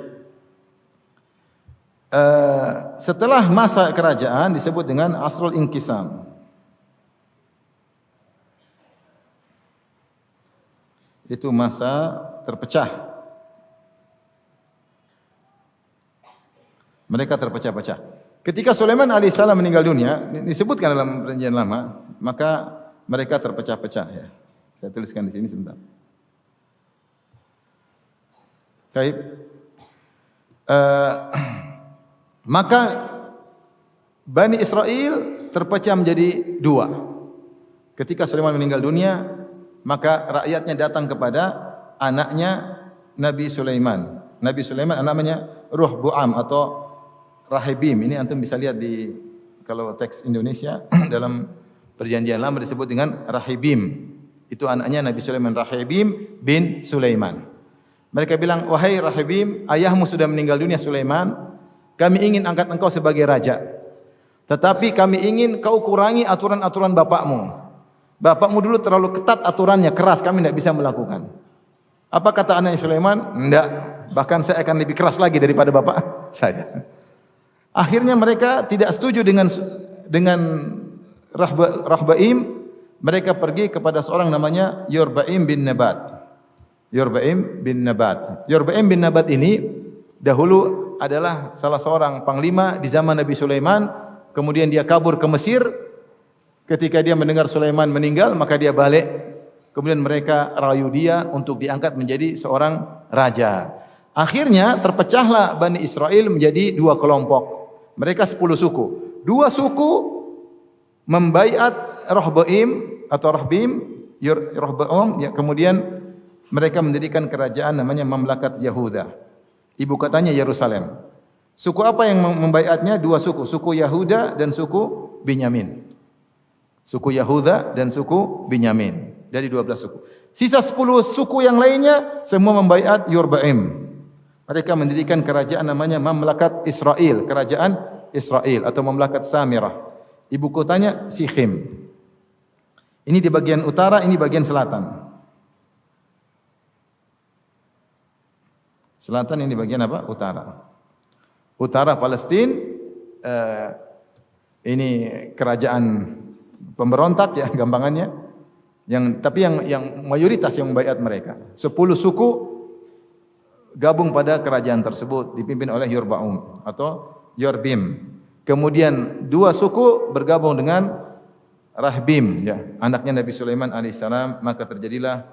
Setelah masa kerajaan disebut dengan Asrul Inqisam. Itu masa terpecah. Mereka terpecah-pecah. Ketika Sulaiman alaihissalam meninggal dunia, disebutkan dalam perjanjian lama, maka mereka terpecah-pecah, ya. Saya tuliskan di sini sebentar. Baik. Maka Bani Israel terpecah menjadi dua. Ketika Sulaiman meninggal dunia, maka rakyatnya datang kepada anaknya Nabi Sulaiman. Nabi Sulaiman namanya Ruhbu'am atau Rahibim. Ini antum bisa lihat di kalau teks Indonesia dalam perjanjian lama disebut dengan Rahibim. Itu anaknya Nabi Sulaiman, Rahibim bin Sulaiman. Mereka bilang, "Wahai Rahibim, ayahmu sudah meninggal dunia Sulaiman. Kami ingin angkat engkau sebagai raja. Tetapi kami ingin kau kurangi aturan-aturan bapakmu. Bapakmu dulu terlalu ketat aturannya, keras, kami tidak bisa melakukan." Apa kata anaknya Sulaiman? Enggak, bahkan saya akan lebih keras lagi daripada bapak saya. Akhirnya mereka tidak setuju dengan Rahbaim. mereka pergi kepada seorang namanya Yorbaim bin Nabat. Yorbaim bin Nabat. Yorbaim bin Nabat ini dahulu adalah salah seorang panglima di zaman Nabi Sulaiman, kemudian dia kabur ke Mesir. Ketika dia mendengar Sulaiman meninggal, maka dia balik. Kemudian mereka rayu dia untuk diangkat menjadi seorang raja. Akhirnya terpecahlah Bani Israel menjadi dua kelompok. Mereka 10 suku. Dua suku membaiat Rohbaim atau Rohbaim, ya, kemudian mereka mendirikan kerajaan namanya Mamlakat Yahuda. Ibu kotanya Yerusalem. Suku apa yang membaiatnya? Dua suku, suku Yahuda dan suku Binyamin. Suku Yahuda dan suku Binyamin. Dari 12 suku. Sisa 10 suku yang lainnya semua membaiat Yorbaim. Mereka mendirikan kerajaan namanya Mamlakat Israel, kerajaan Israel atau Mamlakat Samirah. Ibu kotanya Sikhim. Ini di bagian utara, ini bagian selatan. Selatan ini bagian apa? Utara. Utara Palestina, ini kerajaan pemberontak ya gampangannya. Tapi yang mayoritas yang membaiat mereka. 10 suku gabung pada kerajaan tersebut dipimpin oleh Yorbaim atau Yorbim. Kemudian 2 suku bergabung dengan Rahbim, ya, anaknya Nabi Sulaiman alaihissalam. Maka terjadilah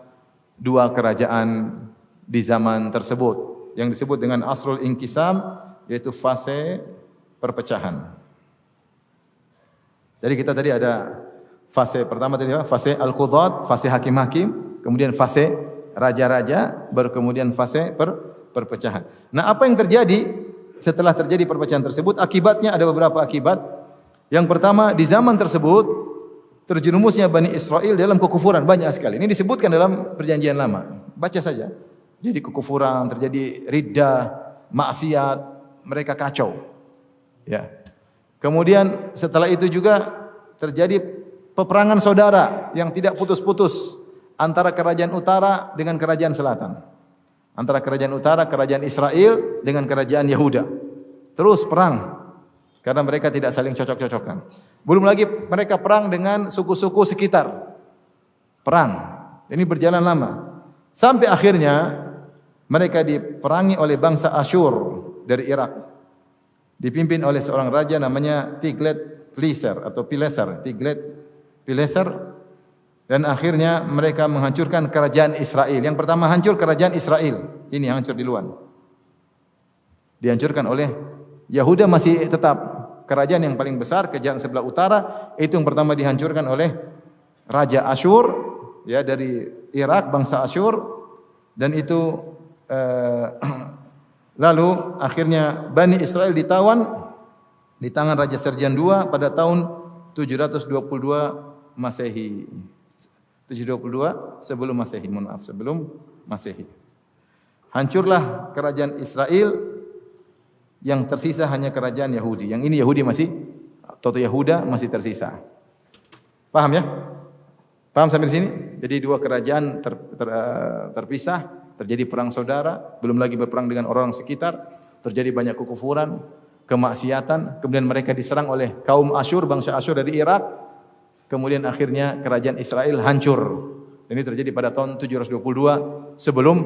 2 kerajaan di zaman tersebut yang disebut dengan Asrul Inqisam, yaitu fase perpecahan. Jadi kita tadi ada fase pertama tadi apa? Fase Al-Qudat, fase hakim-hakim, kemudian fase raja-raja, baru kemudian fase perpecahan. Nah, apa yang terjadi setelah terjadi perpecahan tersebut? Akibatnya ada beberapa akibat. Yang pertama, di zaman tersebut terjerumusnya Bani Israel dalam kekufuran banyak sekali. Ini disebutkan dalam Perjanjian Lama. Baca saja. Jadi kekufuran, terjadi riddah, maksiat, mereka kacau. Ya. Kemudian setelah itu juga terjadi peperangan saudara yang tidak putus-putus antara kerajaan utara dengan kerajaan selatan. Antara kerajaan utara, kerajaan Israel dengan kerajaan Yahuda. Terus perang karena mereka tidak saling cocok-cocokan. Belum lagi mereka perang dengan suku-suku sekitar. Perang. Ini berjalan lama. Sampai akhirnya mereka diperangi oleh bangsa Asyur dari Irak. Dipimpin oleh seorang raja namanya Tiglat-Pileser atau Pileser, Tiglat-Pileser, dan akhirnya mereka menghancurkan kerajaan Israel. Yang pertama hancur kerajaan Israel. Ini yang hancur duluan. Dihancurkan oleh Yahuda, masih tetap kerajaan yang paling besar, kerajaan sebelah utara, itu yang pertama dihancurkan oleh Raja Asyur, ya, dari Irak, bangsa Asyur, dan itu lalu akhirnya Bani Israel ditawan di tangan Raja Serjan II pada tahun 722 Masehi. 722 sebelum Masehi, sebelum Masehi. Hancurlah kerajaan Israel, yang tersisa hanya kerajaan Yahudi. Yang ini Yahudi masih, atau Yahuda masih tersisa. Paham ya? Paham sampai sini? Jadi 2 kerajaan terpisah, terjadi perang saudara, belum lagi berperang dengan orang sekitar, terjadi banyak kekufuran, kemaksiatan, kemudian mereka diserang oleh kaum Asyur, bangsa Asyur dari Irak, kemudian akhirnya kerajaan Israel hancur. Ini terjadi pada tahun 722 sebelum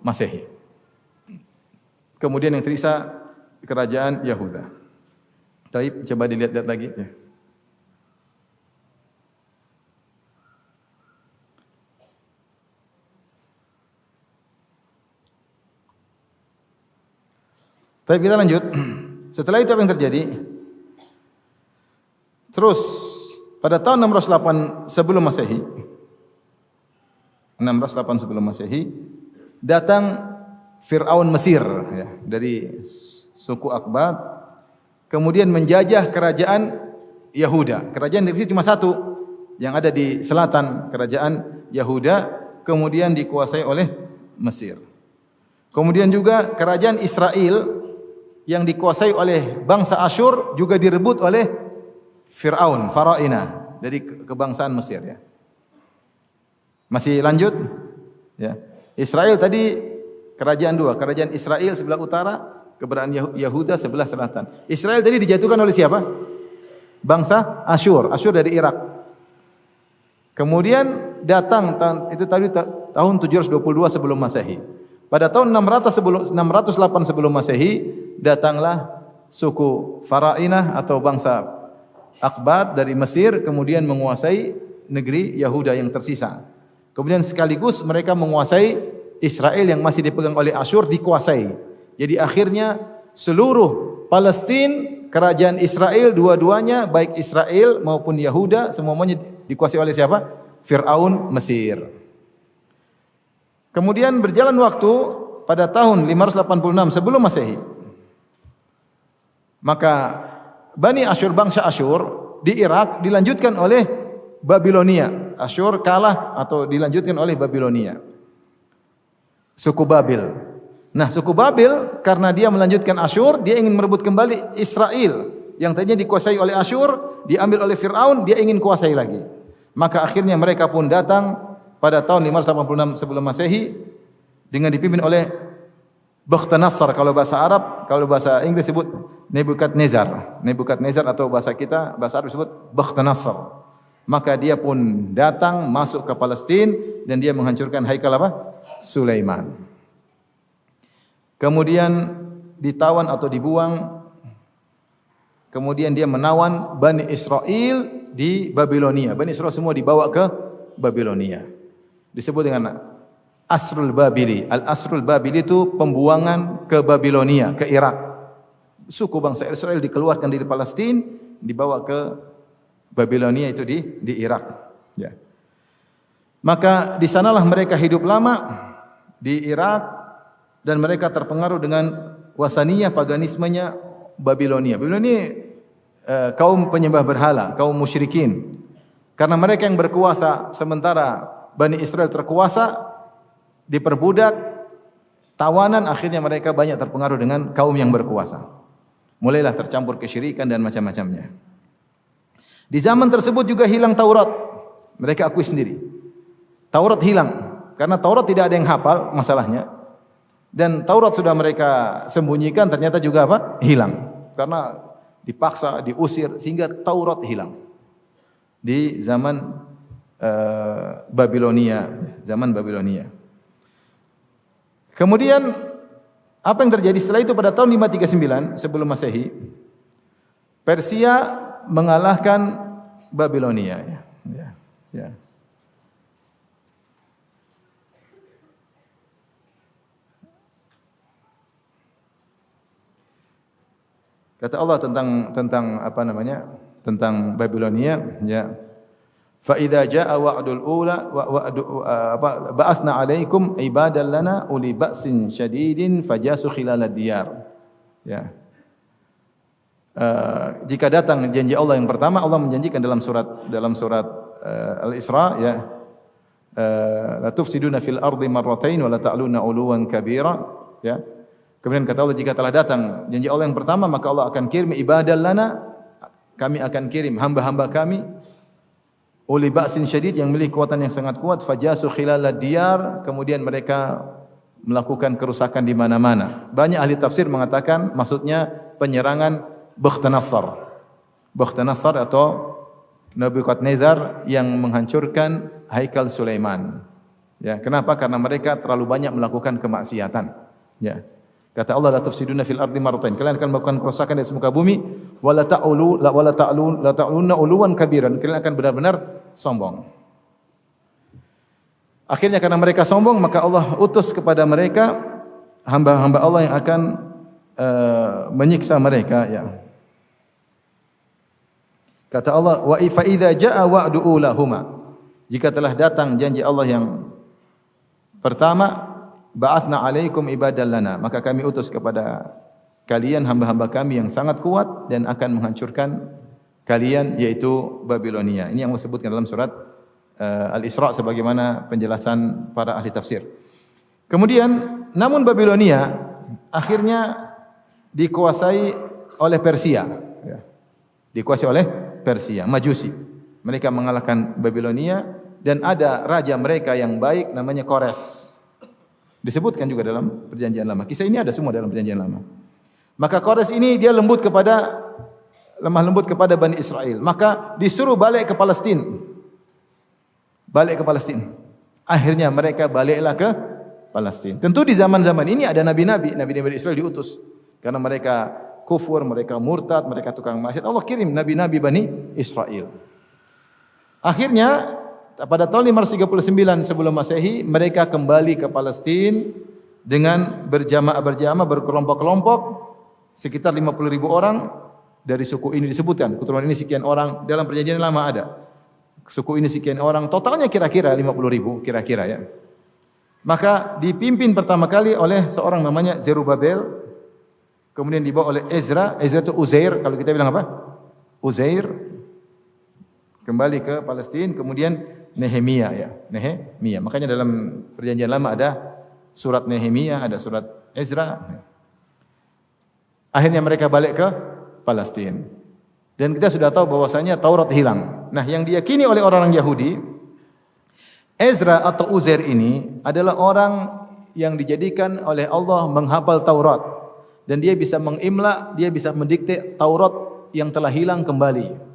Masehi. Kemudian yang tersisa kerajaan Yahuda. Baik, coba dilihat-lihat lagi ya. Baik, kita lanjut. Setelah itu apa yang terjadi? Terus pada tahun 608 sebelum Masehi, 608 sebelum Masehi, datang Fir'aun Mesir, ya, dari suku Akbat, kemudian menjajah kerajaan Yahuda. Kerajaan itu cuma satu yang ada di selatan, kerajaan Yahuda, kemudian dikuasai oleh Mesir. Kemudian juga kerajaan Israel yang dikuasai oleh bangsa Asyur juga direbut oleh Fir'aun, Faraina, dari kebangsaan Mesir, ya. Masih lanjut? Ya. Israel tadi kerajaan 2, kerajaan Israel sebelah utara, keberadaan Yahuda sebelah selatan. Israel tadi dijatuhkan oleh siapa? Bangsa Asyur, Asyur dari Irak. Kemudian datang itu tadi tahun 722 sebelum Masehi. Pada tahun 608 sebelum Masehi datanglah suku Farainah atau bangsa Akbat dari Mesir kemudian menguasai negeri Yahuda yang tersisa. Kemudian sekaligus mereka menguasai Israel yang masih dipegang oleh Asyur dikuasai. Jadi akhirnya seluruh Palestina, kerajaan Israel dua-duanya baik Israel maupun Yahuda semuanya dikuasai oleh siapa? Fir'aun Mesir. Kemudian berjalan waktu pada tahun 586 sebelum Masehi. Maka Bani Asyur, bangsa Asyur di Irak dilanjutkan oleh Babilonia. Asyur kalah atau dilanjutkan oleh Babilonia. Suku Babil. Nah, suku Babil karena dia melanjutkan Asyur, dia ingin merebut kembali Israel yang tadinya dikuasai oleh Asyur, diambil oleh Fir'aun, dia ingin kuasai lagi. Maka akhirnya mereka pun datang pada tahun 586 sebelum Masehi dengan dipimpin oleh Bakhtanasar kalau bahasa Arab, kalau bahasa Inggris sebut Nebukadnezar. Nebukadnezar atau bahasa kita, bahasa Arab disebut Bakhtanasar. Maka dia pun datang masuk ke Palestina dan dia menghancurkan haikal apa? Sulaiman. Kemudian ditawan atau dibuang. Kemudian dia menawan Bani Israel di Babilonia. Bani Israel semua dibawa ke Babilonia. Disebut dengan Asrul Babili. Al-Asrul Babili itu pembuangan ke Babilonia, ke Irak. Suku bangsa Israel dikeluarkan dari Palestina, dibawa ke Babilonia itu di Irak. Ya. Maka di sanalah mereka hidup lama di Irak dan mereka terpengaruh dengan wasaniyah paganismenya Babilonia. Babilonia kaum penyembah berhala, kaum musyrikin. Karena mereka yang berkuasa sementara Bani Israel terkuasa, diperbudak, tawanan, akhirnya mereka banyak terpengaruh dengan kaum yang berkuasa. Mulailah tercampur kesyirikan dan macam-macamnya. Di zaman tersebut juga hilang Taurat. Mereka akui sendiri. Taurat hilang. Karena Taurat tidak ada yang hafal masalahnya. Dan Taurat sudah mereka sembunyikan, ternyata juga apa? Hilang. Karena dipaksa, diusir, sehingga Taurat hilang. Di zaman Babilonia. Zaman Babilonia. Kemudian, apa yang terjadi setelah itu pada tahun 539 sebelum Masehi, Persia mengalahkan Babilonia. Ya. Kata Allah tentang apa namanya? Tentang Babilonia, ya. Fa idza jaa wa'dul ula ba'atsna 'alaikum ibadan lana uli ba'sin syadidin fajasu khilalad diyar. Ya. Jika datang janji Allah yang pertama, Allah menjanjikan dalam surat Al-Isra, ya. La tufsiduna fil ardi marratain wa la ta'luna 'uluwan kabira, ya. Kemudian kata Allah, jika telah datang janji Allah yang pertama, maka Allah akan kirim ibadan lana, kami akan kirim hamba-hamba kami uli ba'sin syadid yang memiliki kekuatan yang sangat kuat, fajasu khilalad diyar, kemudian mereka melakukan kerusakan di mana-mana. Banyak ahli tafsir mengatakan maksudnya penyerangan Bakhtanasar. Bakhtanasar atau Nebukadnezar yang menghancurkan haikal Sulaiman. Ya, kenapa? Karena mereka terlalu banyak melakukan kemaksiatan. Ya. Kata Allah, la tufsiduna fil ardi marratain. Kalian akan melakukan kerusakan di muka bumi, wala ta'lunna uluwan kabiran. Kalian akan benar-benar sombong. Akhirnya karena mereka sombong, maka Allah utus kepada mereka hamba-hamba Allah yang akan menyiksa mereka, ya. Kata Allah, wa fa idza jaa wa'du ulahuma. Jika telah datang janji Allah yang pertama, ba'atsna 'alaikum ibadan lana, maka kami utus kepada kalian hamba-hamba kami yang sangat kuat dan akan menghancurkan kalian, yaitu Babilonia. Ini yang Allah sebutkan dalam surat Al-Isra sebagaimana penjelasan para ahli tafsir. Kemudian, namun Babilonia akhirnya dikuasai oleh Persia, ya. Dikuasai oleh Persia, Majusi. Mereka mengalahkan Babilonia dan ada raja mereka yang baik namanya Kores. Disebutkan juga dalam Perjanjian Lama. Kisah ini ada semua dalam Perjanjian Lama. Maka Kores ini dia lemah lembut kepada Bani Israel. Maka disuruh balik ke Palestina. balik ke Palestina. Akhirnya mereka baliklah ke Palestina. Tentu di zaman-zaman ini ada nabi-nabi Israel diutus. Karena mereka kufur, mereka murtad, mereka tukang maksiat. Allah kirim nabi-nabi Bani Israel. Akhirnya pada tahun 539 sebelum Masehi mereka kembali ke Palestina dengan berjamaah berkelompok-kelompok sekitar 50.000 orang dari suku ini disebutkan. Keturunan ini sekian orang, dalam perjanjian lama ada. Suku ini sekian orang, totalnya kira-kira 50.000 kira-kira ya. Maka dipimpin pertama kali oleh seorang namanya Zerubabel, kemudian dibawa oleh Ezra itu Uzair, kalau kita bilang apa? Uzair, kembali ke Palestina, kemudian Nehemia ya, Nehemia. Makanya dalam perjanjian lama ada surat Nehemia, ada surat Ezra. Akhirnya mereka balik ke Palestina. Dan kita sudah tahu bahwasanya Taurat hilang. Nah, yang diyakini oleh orang-orang Yahudi, Ezra atau Uzair ini adalah orang yang dijadikan oleh Allah menghafal Taurat dan dia bisa mengimla, dia bisa mendikte Taurat yang telah hilang kembali.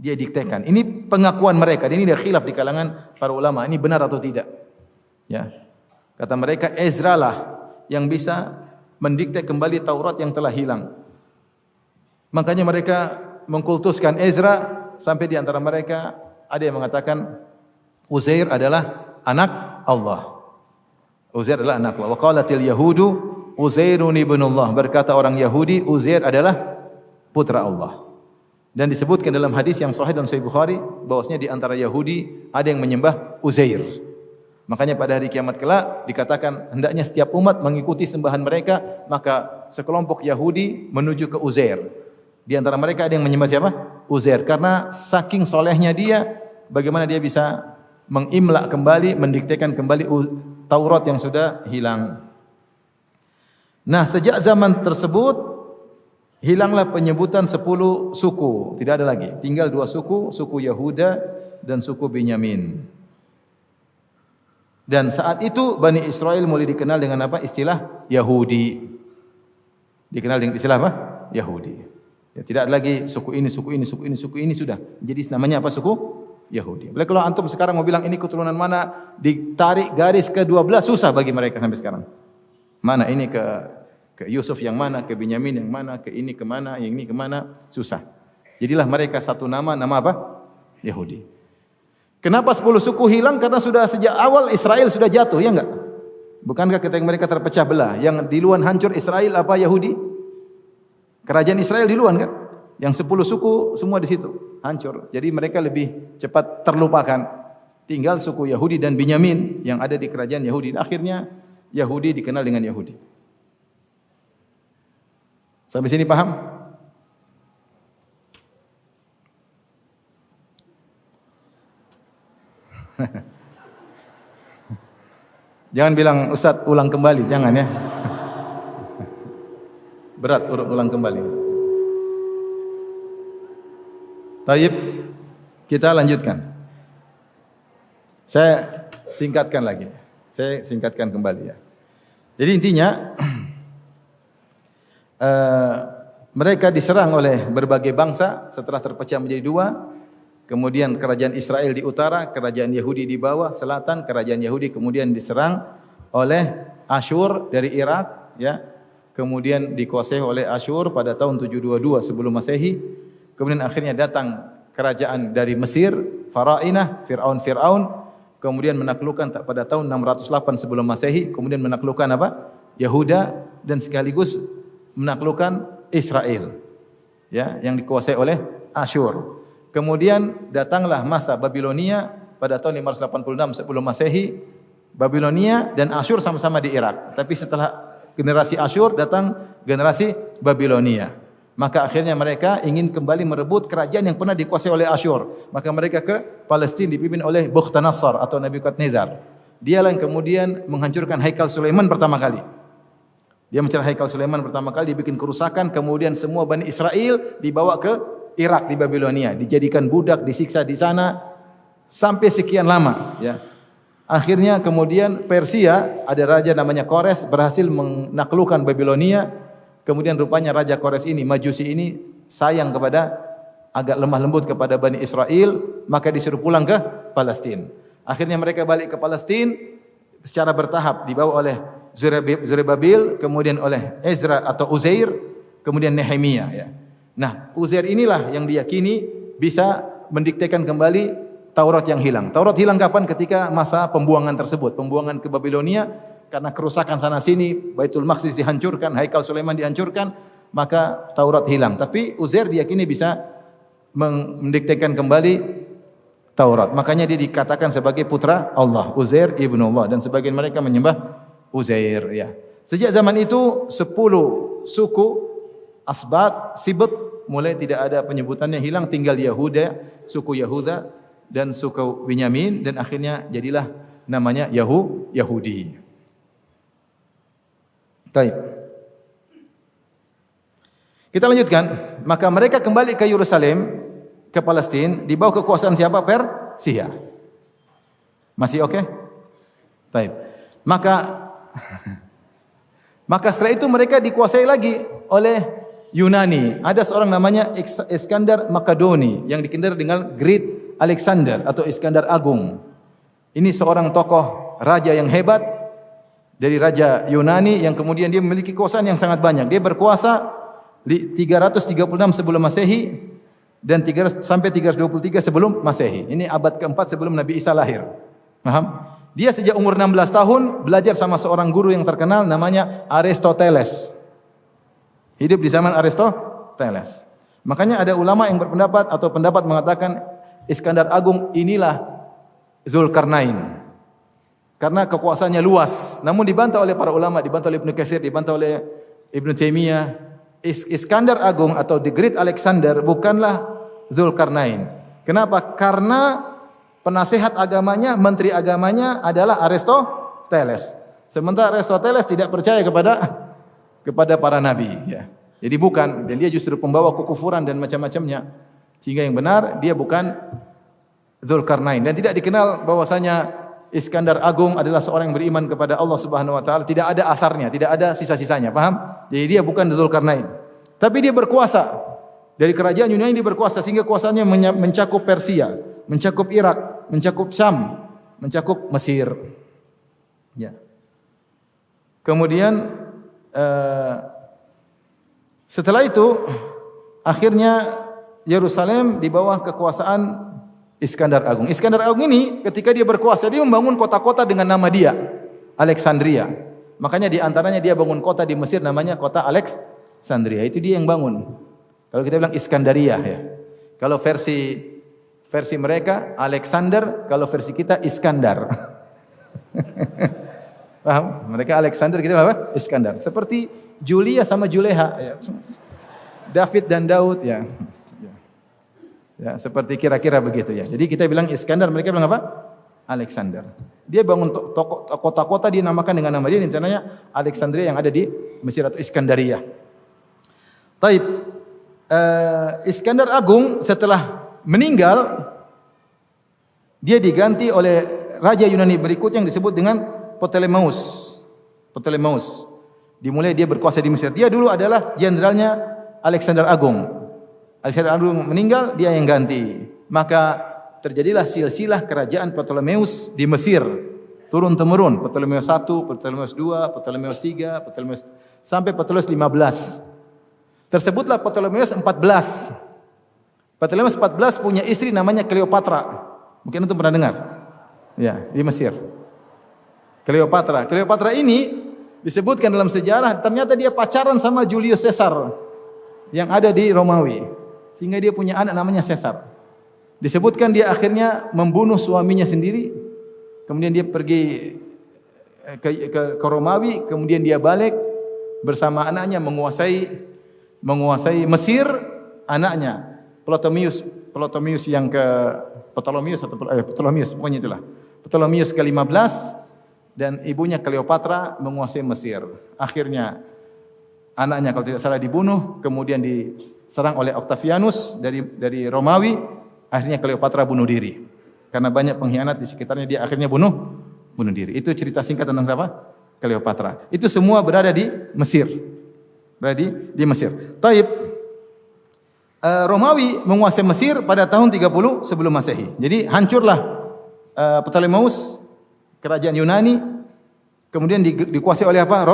Dia diktekan. Ini pengakuan mereka. Ini ada khilaf di kalangan para ulama. Ini benar atau tidak? Ya. Kata mereka Ezra lah yang bisa mendikte kembali Taurat yang telah hilang. Makanya mereka mengkultuskan Ezra sampai di antara mereka ada yang mengatakan Uzair adalah anak Allah. Uzair adalah anak Allah. Wa qalatil yahudu Uzairun ibnullah. Berkata orang Yahudi Uzair adalah putra Allah. Dan disebutkan dalam hadis yang sahih dalam Sahih Bukhari bahwasanya di antara Yahudi ada yang menyembah Uzair. Makanya pada hari kiamat kelak dikatakan hendaknya setiap umat mengikuti sembahan mereka, maka sekelompok Yahudi menuju ke Uzair. Di antara mereka ada yang menyembah siapa? Uzair. Karena saking solehnya dia, bagaimana dia bisa mengimla kembali, mendiktekan kembali Taurat yang sudah hilang. Nah, sejak zaman tersebut hilanglah penyebutan 10 suku, tidak ada lagi. Tinggal 2 suku, suku Yahuda dan suku Benyamin. Dan saat itu Bani Israel mulai dikenal dengan apa? Istilah Yahudi. Dikenal dengan istilah apa? Yahudi. Ya, tidak ada lagi suku ini, suku ini, suku ini, suku ini sudah. Jadi namanya apa? Suku Yahudi. Boleh kalau antum sekarang mau bilang ini keturunan mana, ditarik garis ke-12 susah bagi mereka sampai sekarang. Mana ini ke Yusuf yang mana, ke Benyamin yang mana, ke ini kemana, yang ini kemana, susah. Jadilah mereka satu nama apa? Yahudi. Kenapa 10 suku hilang? Karena sudah sejak awal Israel sudah jatuh, ya enggak? Bukankah ketika mereka terpecah belah, yang duluan hancur Israel apa? Yahudi? Kerajaan Israel duluan kan? Yang 10 suku semua di situ hancur. Jadi mereka lebih cepat terlupakan. Tinggal suku Yahudi dan Benyamin yang ada di kerajaan Yahudi. Akhirnya Yahudi dikenal dengan Yahudi. Sampai sini paham? Jangan bilang Ustaz ulang kembali, jangan ya. Berat ulang kembali. Taib, kita lanjutkan. Saya singkatkan lagi. Saya singkatkan kembali ya. Jadi intinya mereka diserang oleh berbagai bangsa setelah terpecah menjadi 2. Kemudian kerajaan Israel di utara, kerajaan Yahudi di bawah selatan, kerajaan Yahudi kemudian diserang oleh Asyur dari Irak ya. Kemudian dikuasai oleh Asyur pada tahun 722 sebelum Masehi. Kemudian akhirnya datang kerajaan dari Mesir, Farainah, Fir'aun, kemudian menaklukkan pada tahun 608 sebelum Masehi, kemudian menaklukkan apa? Yahuda dan sekaligus menaklukkan Israel. Ya, yang dikuasai oleh Asyur. Kemudian datanglah masa Babilonia pada tahun 586 sebelum Masehi. Babilonia dan Asyur sama-sama di Irak. Tapi setelah generasi Asyur datang generasi Babilonia. Maka akhirnya mereka ingin kembali merebut kerajaan yang pernah dikuasai oleh Asyur. Maka mereka ke Palestina dipimpin oleh Bukhtanasar atau Nebukadnezar. Dialah yang kemudian menghancurkan Haikal Sulaiman pertama kali. Dia mencari Haikal Sulaiman pertama kali, dibikin kerusakan, kemudian semua Bani Israel dibawa ke Irak di Babilonia, dijadikan budak, disiksa di sana sampai sekian lama ya. Akhirnya kemudian Persia, ada raja namanya Kores berhasil menaklukkan Babilonia. Kemudian rupanya Raja Kores ini, Majusi ini sayang kepada, agak lemah lembut kepada Bani Israel, maka disuruh pulang ke Palestina. Akhirnya mereka balik ke Palestina secara bertahap, dibawa oleh Zerubbabel, kemudian oleh Ezra atau Uzair, kemudian Nehemia ya. Nah, Uzair inilah yang diyakini bisa mendiktekan kembali Taurat yang hilang. Taurat hilang kapan? Ketika masa pembuangan tersebut, pembuangan ke Babilonia karena kerusakan sana sini, Baitul Maqdis dihancurkan, Haikal Sulaiman dihancurkan, maka Taurat hilang. Tapi Uzair diyakini bisa mendiktekan kembali Taurat. Makanya dia dikatakan sebagai putra Allah, Uzair ibnu Allah, dan sebagian mereka menyembah Uzair ya. Sejak zaman itu 10 suku Asbat, Sibt mulai tidak ada penyebutannya, hilang, tinggal Yahuda, suku Yahuda dan suku Binyamin, dan akhirnya jadilah namanya Yahudi. Baik. Kita lanjutkan. Maka mereka kembali ke Yerusalem, ke Palestina, di bawah kekuasaan siapa? Persia. Masih oke? Baik. Maka setelah itu mereka dikuasai lagi oleh Yunani. Ada seorang namanya Iskandar Makedoni yang dikenal dengan Great Alexander atau Iskandar Agung. Ini seorang tokoh raja yang hebat dari raja Yunani yang kemudian dia memiliki kekuasaan yang sangat banyak. Dia berkuasa 336 sebelum Masehi dan 300 sampai 323 sebelum Masehi. Ini abad keempat sebelum Nabi Isa lahir. Paham? Dia sejak umur 16 tahun belajar sama seorang guru yang terkenal namanya Aristoteles. Hidup di zaman Aristoteles. Makanya ada ulama yang berpendapat atau pendapat mengatakan Iskandar Agung inilah Zulkarnain. Karena kekuasaannya luas, namun dibantah oleh para ulama, dibantah oleh Ibnu Katsir, dibantah oleh Ibnu Taimiyah. Iskandar Agung atau The Great Alexander bukanlah Zulkarnain. Kenapa? Karena penasehat agamanya, menteri agamanya adalah Aristoteles. Sementara Aristoteles tidak percaya kepada para nabi ya. Jadi bukan, dan dia justru pembawa kekufuran dan macam-macamnya. Sehingga yang benar dia bukan Zulkarnain, dan tidak dikenal bahwasanya Iskandar Agung adalah seorang yang beriman kepada Allah Subhanahu wa taala, tidak ada asarnya, tidak ada sisa-sisanya, paham? Jadi dia bukan Zulkarnain. Tapi dia berkuasa. Dari kerajaan Yunani dia berkuasa sehingga kuasanya mencakup Persia, mencakup Irak, mencakup Syam, mencakup Mesir. Ya. Kemudian setelah itu akhirnya Yerusalem di bawah kekuasaan Iskandar Agung. Iskandar Agung ini ketika dia berkuasa dia membangun kota-kota dengan nama dia, Alexandria. Makanya di antaranya dia bangun kota di Mesir namanya kota Alexandria. Itu dia yang bangun. Kalau kita bilang Iskandaria ya. Kalau versi mereka Alexander, kalau versi kita Iskandar. Paham? Mereka Alexander, kita apa? Iskandar. Seperti Julia sama Juleha ya. David dan Daud ya. Ya, seperti kira-kira begitu ya. Jadi kita bilang Iskandar, mereka bilang apa? Alexander. Dia bangun kota-kota dinamakan dengan nama dia, rencananya Alexandria yang ada di Mesir atau Iskandaria. Taib. Iskandar Agung setelah meninggal, dia diganti oleh raja Yunani berikut yang disebut dengan Ptolemeus. Dimulai dia berkuasa di Mesir. Dia dulu adalah jenderalnya Alexander Agung. Alexander Agung meninggal, dia yang ganti. Maka terjadilah silsilah kerajaan Ptolemeus di Mesir. Turun temurun, Ptolemeus 1, Ptolemeus 2, Ptolemeus 3, Ptolemeus sampai Ptolemeus 15. Tersebutlah Ptolemeus 14. Ptolemeus 14 punya istri namanya Cleopatra. Mungkin antum pernah dengar? Ya, di Mesir. Cleopatra ini disebutkan dalam sejarah ternyata dia pacaran sama Julius Caesar yang ada di Romawi. Sehingga dia punya anak namanya Caesar. Disebutkan dia akhirnya membunuh suaminya sendiri. Kemudian dia pergi ke Romawi, kemudian dia balik bersama anaknya menguasai Mesir. Anaknya Ptolemeus yang ke Ptolemeus pokoknya itulah. Ptolemeus ke-15 dan ibunya Cleopatra menguasai Mesir. Akhirnya anaknya kalau tidak salah dibunuh, kemudian diserang oleh Octavianus dari Romawi, akhirnya Cleopatra bunuh diri. Karena banyak pengkhianat di sekitarnya, dia akhirnya bunuh diri. Itu cerita singkat tentang siapa? Cleopatra. Itu semua berada di Mesir. Di Mesir. Taib. Romawi menguasai Mesir pada tahun 30 sebelum Masehi. Jadi hancurlah Ptolemeus, kerajaan Yunani, kemudian dikuasai oleh apa?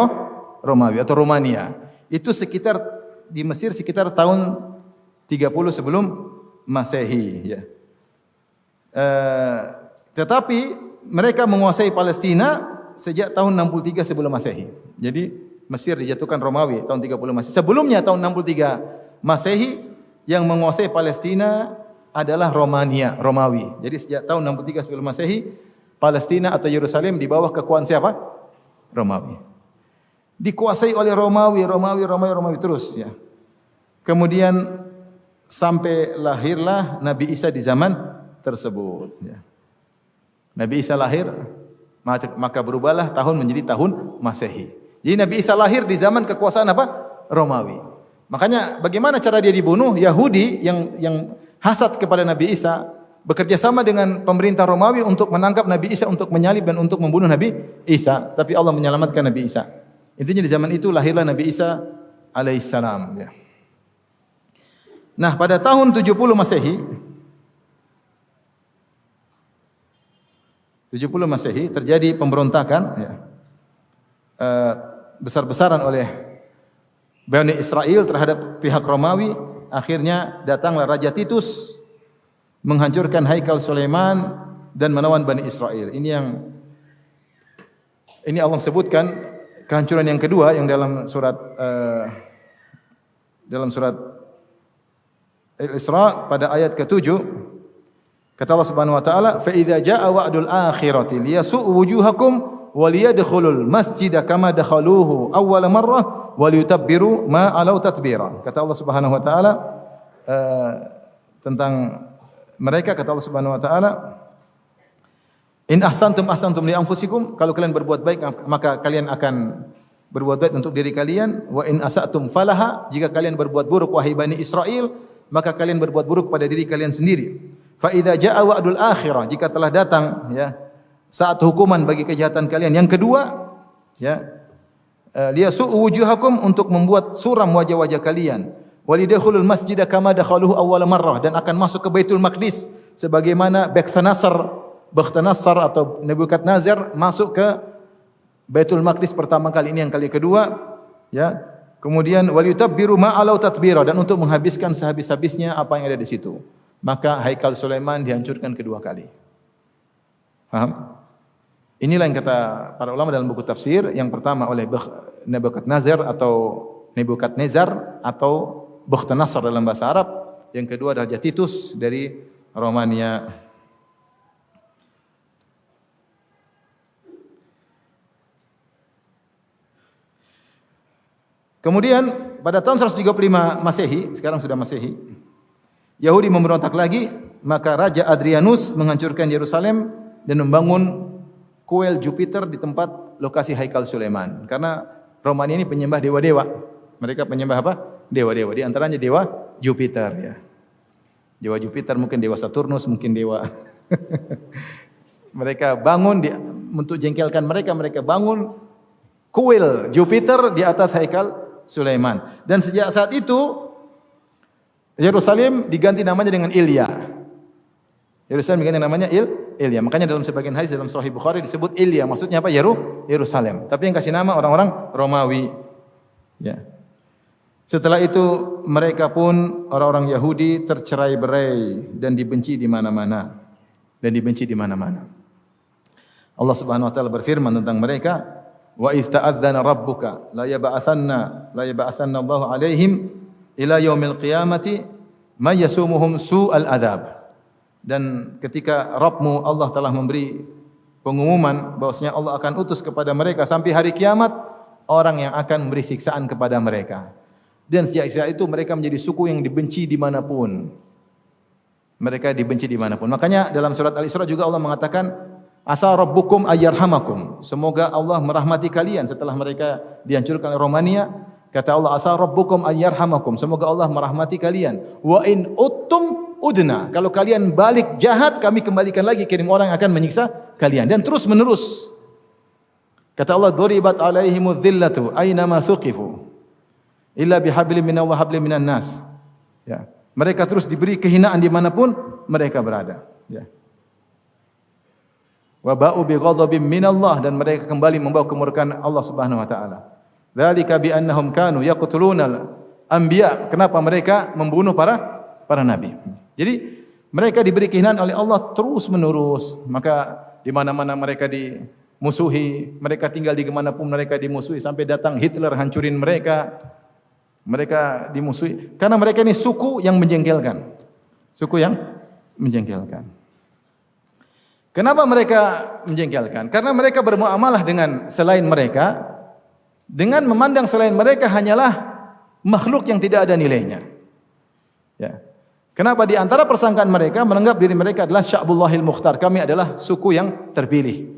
Romawi atau Romania. Itu sekitar di Mesir sekitar tahun 30 sebelum Masehi, ya. Tetapi mereka menguasai Palestina sejak tahun 63 sebelum Masehi. Jadi Mesir dijatuhkan Romawi tahun 30 Masehi. Sebelumnya tahun 63 Masehi yang menguasai Palestina adalah Romawi. Jadi sejak tahun 63 sebelum Masehi, Palestina atau Yerusalem di bawah kekuasaan siapa? Romawi. Dikuasai oleh Romawi terus, ya. Kemudian sampai lahirlah Nabi Isa di zaman tersebut, ya. Nabi Isa lahir, maka berubahlah tahun menjadi tahun Masehi. Jadi Nabi Isa lahir di zaman kekuasaan apa? Romawi. Makanya bagaimana cara dia dibunuh? Yahudi yang hasad kepada Nabi Isa bekerja sama dengan pemerintah Romawi untuk menangkap Nabi Isa, untuk menyalib dan untuk membunuh Nabi Isa. Tapi Allah menyelamatkan Nabi Isa. Intinya di zaman itu lahirlah Nabi Isa alaihissalam, ya. Nah, pada tahun 70 Masehi, 70 Masehi terjadi pemberontakan, ya, besar-besaran oleh Bani Israel terhadap pihak Romawi. Akhirnya datanglah Raja Titus menghancurkan Haikal Sulaiman dan menawan Bani Israel. Ini Allah sebutkan kehancuran yang kedua yang dalam surat Al-Isra pada ayat ke-7. Kata Allah Subhanahu wa taala, "Fa idza jaa wa'dul akhirati liyasu'u wujuhakum wa liyadkhulul masjida kama dakhaluhu awwal marrah wa liyutabbiru ma alau tatbira." Kata Allah Subhanahu wa taala tentang mereka, kata Allah Subhanahu wa taala, "In ahsantum li anfusikum," kalau kalian berbuat baik maka kalian akan berbuat baik untuk diri kalian, "Wa in asatum falaha," jika kalian berbuat buruk wahai Bani Israel, maka kalian berbuat buruk pada diri kalian sendiri. Fa idza jaa wa'dul akhirah, jika telah datang, ya, saat hukuman bagi kejahatan kalian yang kedua, ya, liyasu'u wujuhakum, untuk membuat suram wajah-wajah kalian, walidkhulul masjida kama dakhaluhu awwal marrah, dan akan masuk ke Baitul Maqdis sebagaimana Bakhtanasar atau Nebukadnezar masuk ke Baitul Maqdis pertama kali, ini yang kali kedua, ya. Kemudian waliyutabbiru ma alau tatbira, dan untuk menghabiskan sehabis-habisnya apa yang ada di situ. Maka Haikal Sulaiman dihancurkan kedua kali. Paham? Inilah yang kata para ulama dalam buku tafsir. Yang pertama oleh Nebukadnezar atau Bakhtanasar dalam bahasa Arab. Yang kedua Raja Titus dari Romania. Kemudian pada tahun 135 Masehi, sekarang sudah Masehi, Yahudi memberontak lagi, maka Raja Adrianus menghancurkan Yerusalem dan membangun kuil Jupiter di tempat lokasi Haikal Sulaiman. Karena Romania ini penyembah dewa-dewa. Mereka penyembah apa? Dewa-dewa. Di antaranya dewa Jupiter, ya. Dewa Jupiter, mungkin dewa Saturnus, mungkin dewa. Mereka bangun untuk jengkelkan mereka bangun kuil Jupiter di atas Haikal Sulaiman. Dan sejak saat itu Yerusalem diganti namanya dengan Ilya. Yerusalem diganti namanya Ilya. Makanya dalam sebagian hadis dalam Sahih Bukhari disebut Ilya. Maksudnya apa? Yerusalem. Tapi yang kasih nama orang-orang Romawi. Ya. Setelah itu mereka pun orang-orang Yahudi tercerai-berai dan dibenci di mana-mana. Allah Subhanahu wa taala berfirman tentang mereka, "Wa idz ta'adzana rabbuka la yab'atsanna Allahu 'alaihim ila yaumil qiyamati may yasumuhum su'al adzab." Dan ketika Rabbmu Allah telah memberi pengumuman bahwasanya Allah akan utus kepada mereka sampai hari kiamat orang yang akan memberi siksaan kepada mereka. Dan sejak saat itu mereka menjadi suku yang dibenci dimanapun. Mereka dibenci dimanapun. Makanya dalam surat Al-Isra juga Allah mengatakan, "Asa rabbukum ayyarhamakum." Semoga Allah merahmati kalian setelah mereka dihancurkan oleh Romania. Kata Allah, "Asa rabbukum ayyarhamakum." Semoga Allah merahmati kalian. "Wa in uttum udna." Kalau kalian balik jahat, kami kembalikan lagi, kirim orang yang akan menyiksa kalian. Dan terus menerus. Kata Allah, "Duribat alaihimudz dhillatu aina ma thuqifu illa bihablin minallahi wa hablin minan nas." Ya. Mereka terus diberi kehinaan dimanapun mereka berada. Ya. Wa ba'u bi ghadabin minallah, dan mereka kembali membawa kemurkaan Allah Subhanahu wa taala. Dzalika bi annahum kanu yaqtulunal anbiya. Kenapa mereka membunuh para nabi? Jadi mereka diberi kehinaan oleh Allah terus menerus. Maka di mana-mana mereka dimusuhi, mereka tinggal di mana pun mereka dimusuhi, sampai datang Hitler hancurin mereka. Mereka dimusuhi karena mereka ini suku yang menjengkelkan. Suku yang menjengkelkan. Kenapa mereka menjengkelkan? Karena mereka bermuamalah dengan selain mereka dengan memandang selain mereka hanyalah makhluk yang tidak ada nilainya. Ya. Kenapa di antara persangkaan mereka menganggap diri mereka adalah Sya'bullahil Mukhtar, kami adalah suku yang terpilih.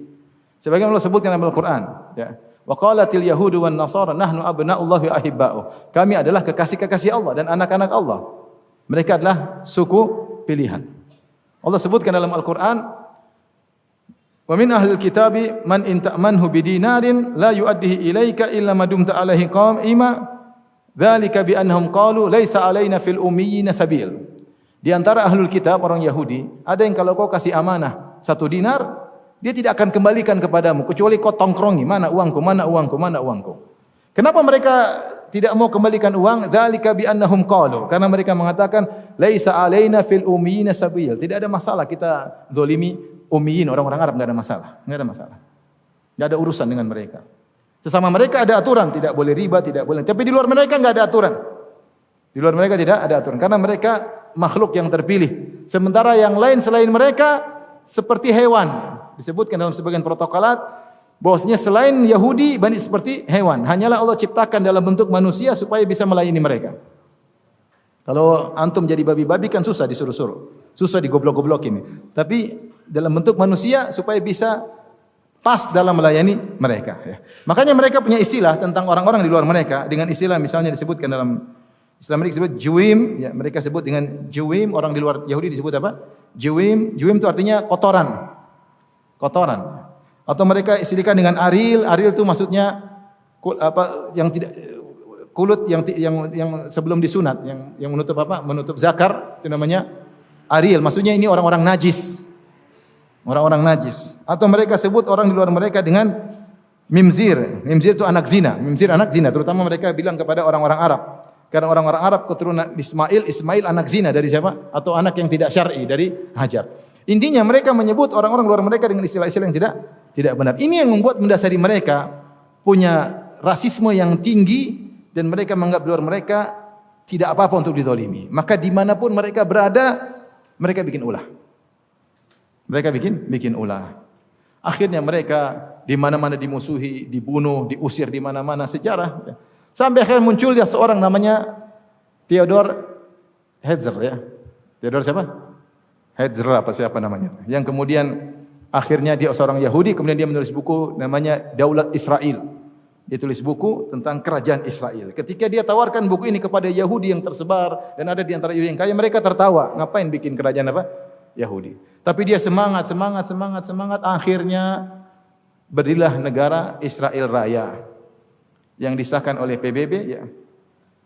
Sebagaimana Allah sebutkan dalam Al-Qur'an, ya. Wa qalatil yahudu wan nasara nahnu abna'ullahi wa ahibba'uh. Kami adalah kekasih-kekasih Allah dan anak-anak Allah. Mereka adalah suku pilihan. Allah sebutkan dalam Al-Qur'an, wa min ahlil kitabi man in ta'manhu bidinarin la yu'addihi ilaika illa ma dumta alaihi qa'ima dzalika bi annahum qalu laisa alaina fil ummiyina sabil. Di antara ahlul kitab orang Yahudi, ada yang kalau kau kasih amanah 1 dinar, dia tidak akan kembalikan kepadamu kecuali kau tongkrongi, mana uangku, mana uangku, mana uangku. Kenapa mereka tidak mau kembalikan uang? Dzalika bi annahum qalu, karena mereka mengatakan laisa alaina fil ummiyina sabil. Tidak ada masalah kita zalimi ummiyin, orang-orang Arab, enggak ada masalah, enggak ada masalah. Enggak ada urusan dengan mereka. Sesama mereka ada aturan, tidak boleh riba, tidak boleh. Tapi di luar mereka enggak ada aturan. Di luar mereka tidak ada aturan karena mereka makhluk yang terpilih. Sementara yang lain selain mereka seperti hewan. Disebutkan dalam sebagian protokolat bahwasanya selain Yahudi banyak seperti hewan. Hanyalah Allah ciptakan dalam bentuk manusia supaya bisa melayani mereka. Kalau antum jadi babi-babi kan susah disuruh-suruh. Susah digoblok-goblokin. Tapi dalam bentuk manusia supaya bisa pas dalam melayani mereka. Ya. Makanya mereka punya istilah tentang orang-orang di luar mereka. Dengan istilah misalnya disebutkan dalam Islam mereka disebut juwim. Ya, mereka sebut dengan juwim. Orang di luar Yahudi disebut apa? Juwim. Juwim itu artinya kotoran. Kotoran. Atau mereka istilahkan dengan aril. Aril itu maksudnya yang tidak kulit yang sebelum disunat, yang menutup apa? Menutup zakar, itu namanya aril. Maksudnya ini orang-orang najis. Orang-orang najis. Atau mereka sebut orang di luar mereka dengan mimzir. Mimzir itu anak zina. Mimzir anak zina. Terutama mereka bilang kepada orang-orang Arab. Karena orang-orang Arab keturunan Ismail anak zina dari siapa? Atau anak yang tidak syar'i dari Hajar. Intinya mereka menyebut orang-orang luar mereka dengan istilah-istilah yang tidak benar. Ini yang membuat mendasari mereka punya rasisme yang tinggi dan mereka menganggap luar mereka tidak apa-apa untuk dizalimi. Maka dimanapun mereka berada, mereka bikin ulah. Mereka bikin ulah. Akhirnya mereka di mana-mana dimusuhi, dibunuh, diusir di mana-mana sejarah. Sampai akhirnya muncul ya seorang namanya Theodor Herzl ya. Theodor siapa? Herzl apa siapa namanya? Yang kemudian akhirnya dia seorang Yahudi, kemudian dia menulis buku namanya Daulat Israel. Dia tulis buku tentang kerajaan Israel. Ketika dia tawarkan buku ini kepada Yahudi yang tersebar dan ada di antara Yahudi yang kaya, mereka tertawa. Ngapain bikin kerajaan apa? Yahudi. Tapi dia semangat. Akhirnya berdirilah negara Israel Raya yang disahkan oleh PBB ya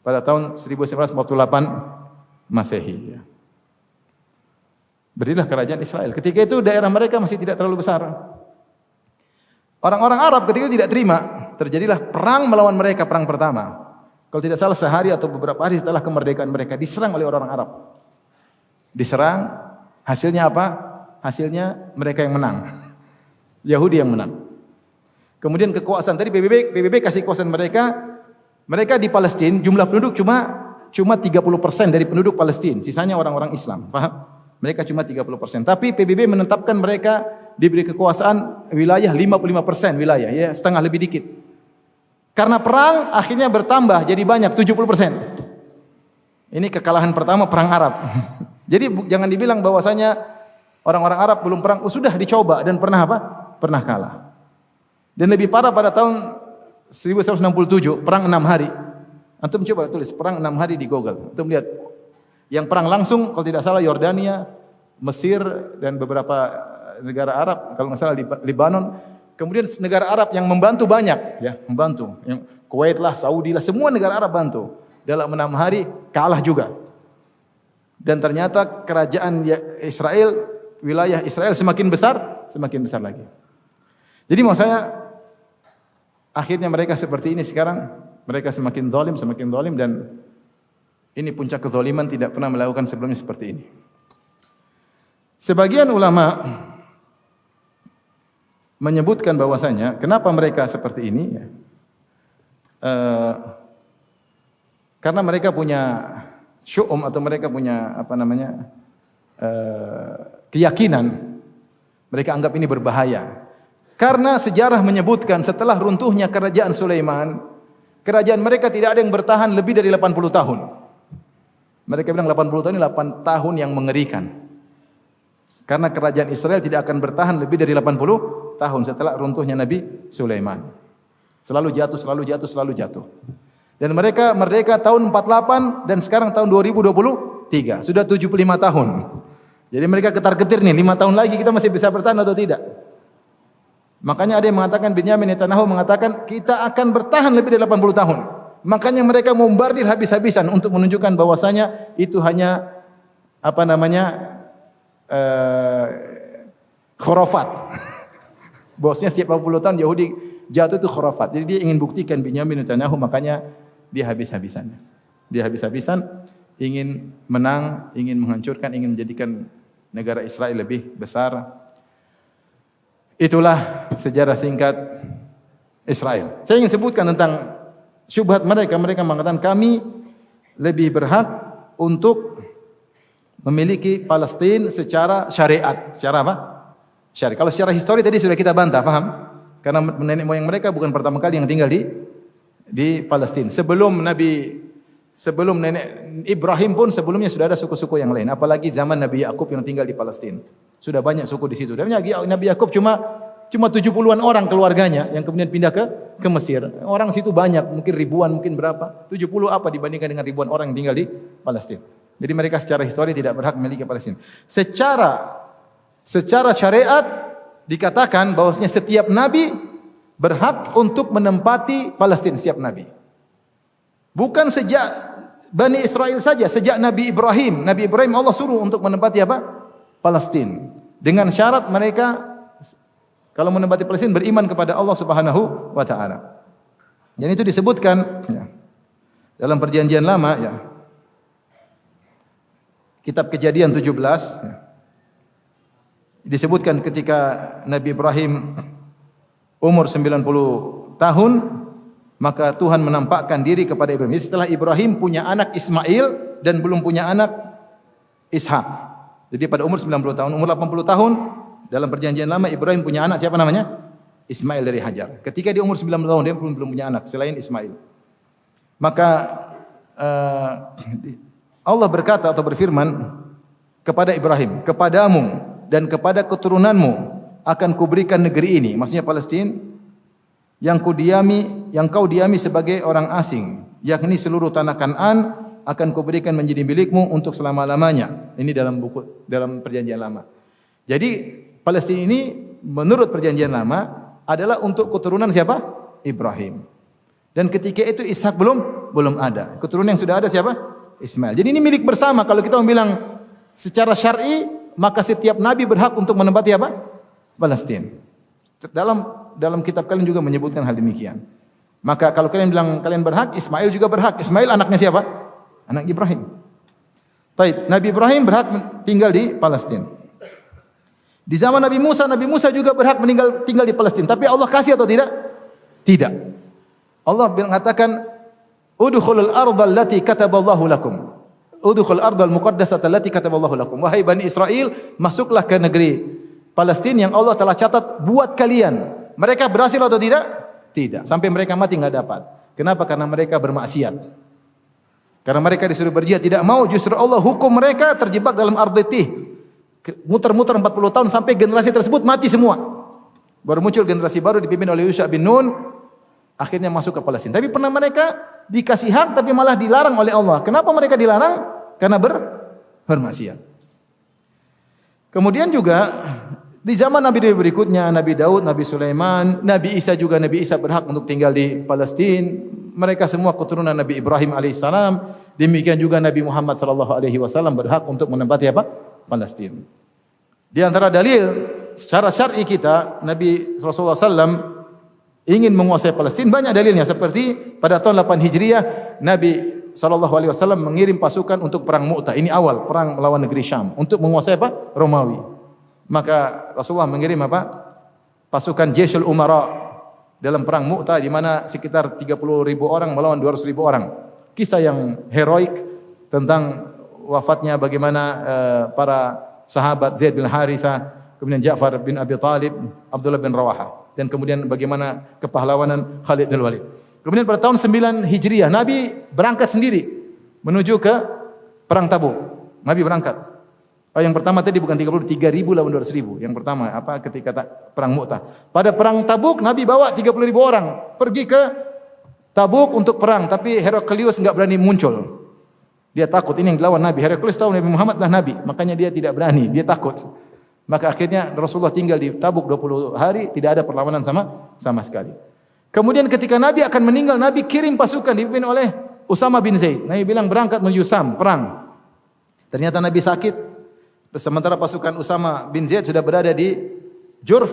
pada tahun 1948 Masehi. Ya. Berdirilah kerajaan Israel. Ketika itu daerah mereka masih tidak terlalu besar. Orang-orang Arab ketika itu tidak terima. Terjadilah perang melawan mereka, perang pertama. Kalau tidak salah sehari atau beberapa hari setelah kemerdekaan mereka diserang oleh orang Arab. Diserang, hasilnya apa? Hasilnya mereka yang menang. Yahudi yang menang. Kemudian kekuasaan tadi PBB kasih kekuasaan mereka di Palestina jumlah penduduk cuma 30% dari penduduk Palestina, sisanya orang-orang Islam. Paham? Mereka cuma 30%. Tapi PBB menetapkan mereka diberi kekuasaan wilayah 55% wilayah, ya setengah lebih dikit. Karena perang akhirnya bertambah jadi banyak 70%. Ini kekalahan pertama perang Arab. Jadi jangan dibilang bahwasanya orang-orang Arab belum perang, sudah dicoba dan pernah apa? Pernah kalah. Dan lebih parah pada tahun 1167 perang 6 hari. Antum coba tulis perang 6 hari di Google. Antum lihat yang perang langsung kalau tidak salah Yordania, Mesir dan beberapa negara Arab, kalau nggak salah di Lebanon. Kemudian negara Arab yang membantu banyak, ya membantu. Yang Kuwait lah, Saudi lah, semua negara Arab bantu. Dalam 6 hari kalah juga. Dan ternyata kerajaan Israel, wilayah Israel semakin besar, semakin besar lagi. Jadi mau saya, akhirnya mereka seperti ini sekarang, mereka semakin zalim dan ini puncak kezaliman, tidak pernah melakukan sebelumnya seperti ini. Sebagian ulama menyebutkan bahwasanya kenapa mereka seperti ini? Karena mereka punya syu'um atau mereka punya keyakinan, mereka anggap ini berbahaya. Karena sejarah menyebutkan setelah runtuhnya kerajaan Sulaiman, kerajaan mereka tidak ada yang bertahan lebih dari 80 tahun. Mereka bilang 80 tahun ini 8 tahun yang mengerikan. Karena kerajaan Israel tidak akan bertahan lebih dari 80 tahun setelah runtuhnya Nabi Sulaiman. Selalu jatuh. Dan mereka merdeka tahun 48 dan sekarang tahun 2023. Sudah 75 tahun. Jadi mereka ketar-ketir nih, 5 tahun lagi kita masih bisa bertahan atau tidak. Makanya ada yang mengatakan, Binyamin Netanyahu mengatakan kita akan bertahan lebih dari 80 tahun. Makanya mereka membombardir habis-habisan untuk menunjukkan bahwasanya itu hanya khurafat. Bosnya setiap 80 tahun Yahudi jatuh itu khurafat. Jadi dia ingin buktikan Binyamin Netanyahu, makanya dia habis-habisan ingin menang, ingin menghancurkan, ingin menjadikan negara Israel lebih besar. Itulah sejarah singkat Israel. Saya ingin sebutkan tentang syubhat mereka. Mereka mengatakan kami lebih berhak untuk memiliki Palestina secara syariat. Secara apa? Syariat. Kalau secara histori tadi sudah kita bantah, paham? Karena nenek moyang mereka bukan pertama kali yang tinggal di Palestina. Sebelum nenek Ibrahim pun sebelumnya sudah ada suku-suku yang lain. Apalagi zaman Nabi Yakub yang tinggal di Palestina. Sudah banyak suku di situ. Dan Nabi Yakub cuma 70-an orang keluarganya yang kemudian pindah ke Mesir. Orang situ banyak, mungkin ribuan, mungkin berapa? 70 apa dibandingkan dengan ribuan orang yang tinggal di Palestina. Jadi mereka secara histori tidak berhak memiliki Palestina. Secara syariat dikatakan bahwasanya setiap nabi berhak untuk menempati Palestina, setiap nabi. Bukan sejak Bani Israel saja, sejak Nabi Ibrahim. Nabi Ibrahim Allah suruh untuk menempati apa? Palestina. Dengan syarat mereka kalau menempati Palestina beriman kepada Allah Subhanahu wa taala. Dan itu disebutkan dalam perjanjian lama ya. Kitab Kejadian 17 ya. Disebutkan ketika Nabi Ibrahim umur 90 tahun, maka Tuhan menampakkan diri kepada Ibrahim. Setelah Ibrahim punya anak Ismail dan belum punya anak Ishak. Jadi pada umur 90 tahun, umur 80 tahun dalam perjanjian lama Ibrahim punya anak siapa namanya? Ismail dari Hajar. Ketika dia umur 90 tahun dia belum punya anak selain Ismail. Maka Allah berkata atau berfirman kepada Ibrahim, kepadamu dan kepada keturunanmu akan kuberikan negeri ini, maksudnya Palestina, yang kau diami sebagai orang asing, yakni seluruh tanah Kanaan akan kuberikan menjadi milikmu untuk selama-lamanya. Ini dalam perjanjian lama. Jadi Palestina ini menurut perjanjian lama adalah untuk keturunan siapa? Ibrahim. Dan ketika itu Ishak belum ada. Keturunan yang sudah ada siapa? Ismail. Jadi ini milik bersama. Kalau kita bilang secara syar'i, maka setiap nabi berhak untuk menempati apa? Palestina. Dalam kitab kalian juga menyebutkan hal demikian. Maka kalau kalian bilang kalian berhak, Ismail juga berhak. Ismail anaknya siapa? Anak Ibrahim. Baik, Nabi Ibrahim berhak tinggal di Palestina. Di zaman Nabi Musa juga berhak tinggal di Palestina. Tapi Allah kasih atau tidak? Tidak. Allah mengatakan, "Udkhulul ardhal lati kataballahu lakum." Udkhul ardhal muqaddasata allati kataballahu lakum. Wahai Bani Israel, masuklah ke negeri Palestina yang Allah telah catat buat kalian. Mereka berhasil atau tidak? Tidak. Sampai mereka mati enggak dapat. Kenapa? Karena mereka bermaksiat. Karena mereka disuruh berjihad tidak mau, justru Allah hukum mereka terjebak dalam arditih. Muter-muter 40 tahun sampai generasi tersebut mati semua. Baru muncul generasi baru dipimpin oleh Yusha bin Nun, akhirnya masuk ke Palestina. Tapi pernah mereka dikasih hak tapi malah dilarang oleh Allah. Kenapa mereka dilarang? Karena bermaksiat. Kemudian juga di zaman Nabi berikutnya, Nabi Daud, Nabi Sulaiman, Nabi Isa juga, Nabi Isa berhak untuk tinggal di Palestina. Mereka semua keturunan Nabi Ibrahim alaihissalam. Demikian juga Nabi Muhammad sallallahu alaihi wasallam berhak untuk menempati apa? Palestina. Di antara dalil secara syar'i kita, Nabi Rasulullah SAW ingin menguasai Palestina, banyak dalilnya. Seperti pada tahun 8 Hijriah, Nabi SAW mengirim pasukan untuk perang Mu'tah. Ini awal perang melawan negeri Syam untuk menguasai apa? Romawi. Maka Rasulullah mengirim apa? Pasukan Jaisul Umara dalam perang Mu'tah, di mana sekitar 30.000 orang melawan 200.000 orang. Kisah yang heroik tentang wafatnya bagaimana para sahabat Zaid bin Harithah, kemudian Ja'far bin Abi Talib, Abdullah bin Rawaha, dan kemudian bagaimana kepahlawanan Khalid bin Walid. Kemudian pada tahun 9 Hijriah Nabi berangkat sendiri menuju ke perang Tabuk. Nabi berangkat. Yang pertama tadi bukan 3.000 lawan 200.000. Yang pertama ketika perang Mu'tah. Pada perang Tabuk Nabi bawa 30.000 orang pergi ke Tabuk untuk perang, tapi Heraklius enggak berani muncul. Dia takut, ini yang dilawan Nabi. Heraklius tahu Nabi Muhammad adalah Nabi, makanya dia tidak berani, dia takut. Maka akhirnya Rasulullah tinggal di Tabuk 20 hari, tidak ada perlawanan sama sekali. Kemudian ketika Nabi akan meninggal, Nabi kirim pasukan dipimpin oleh Usama bin Zaid. Nabi bilang berangkat menuju Sam, perang. Ternyata Nabi sakit. Sementara pasukan Usama bin Zaid sudah berada di Jurf,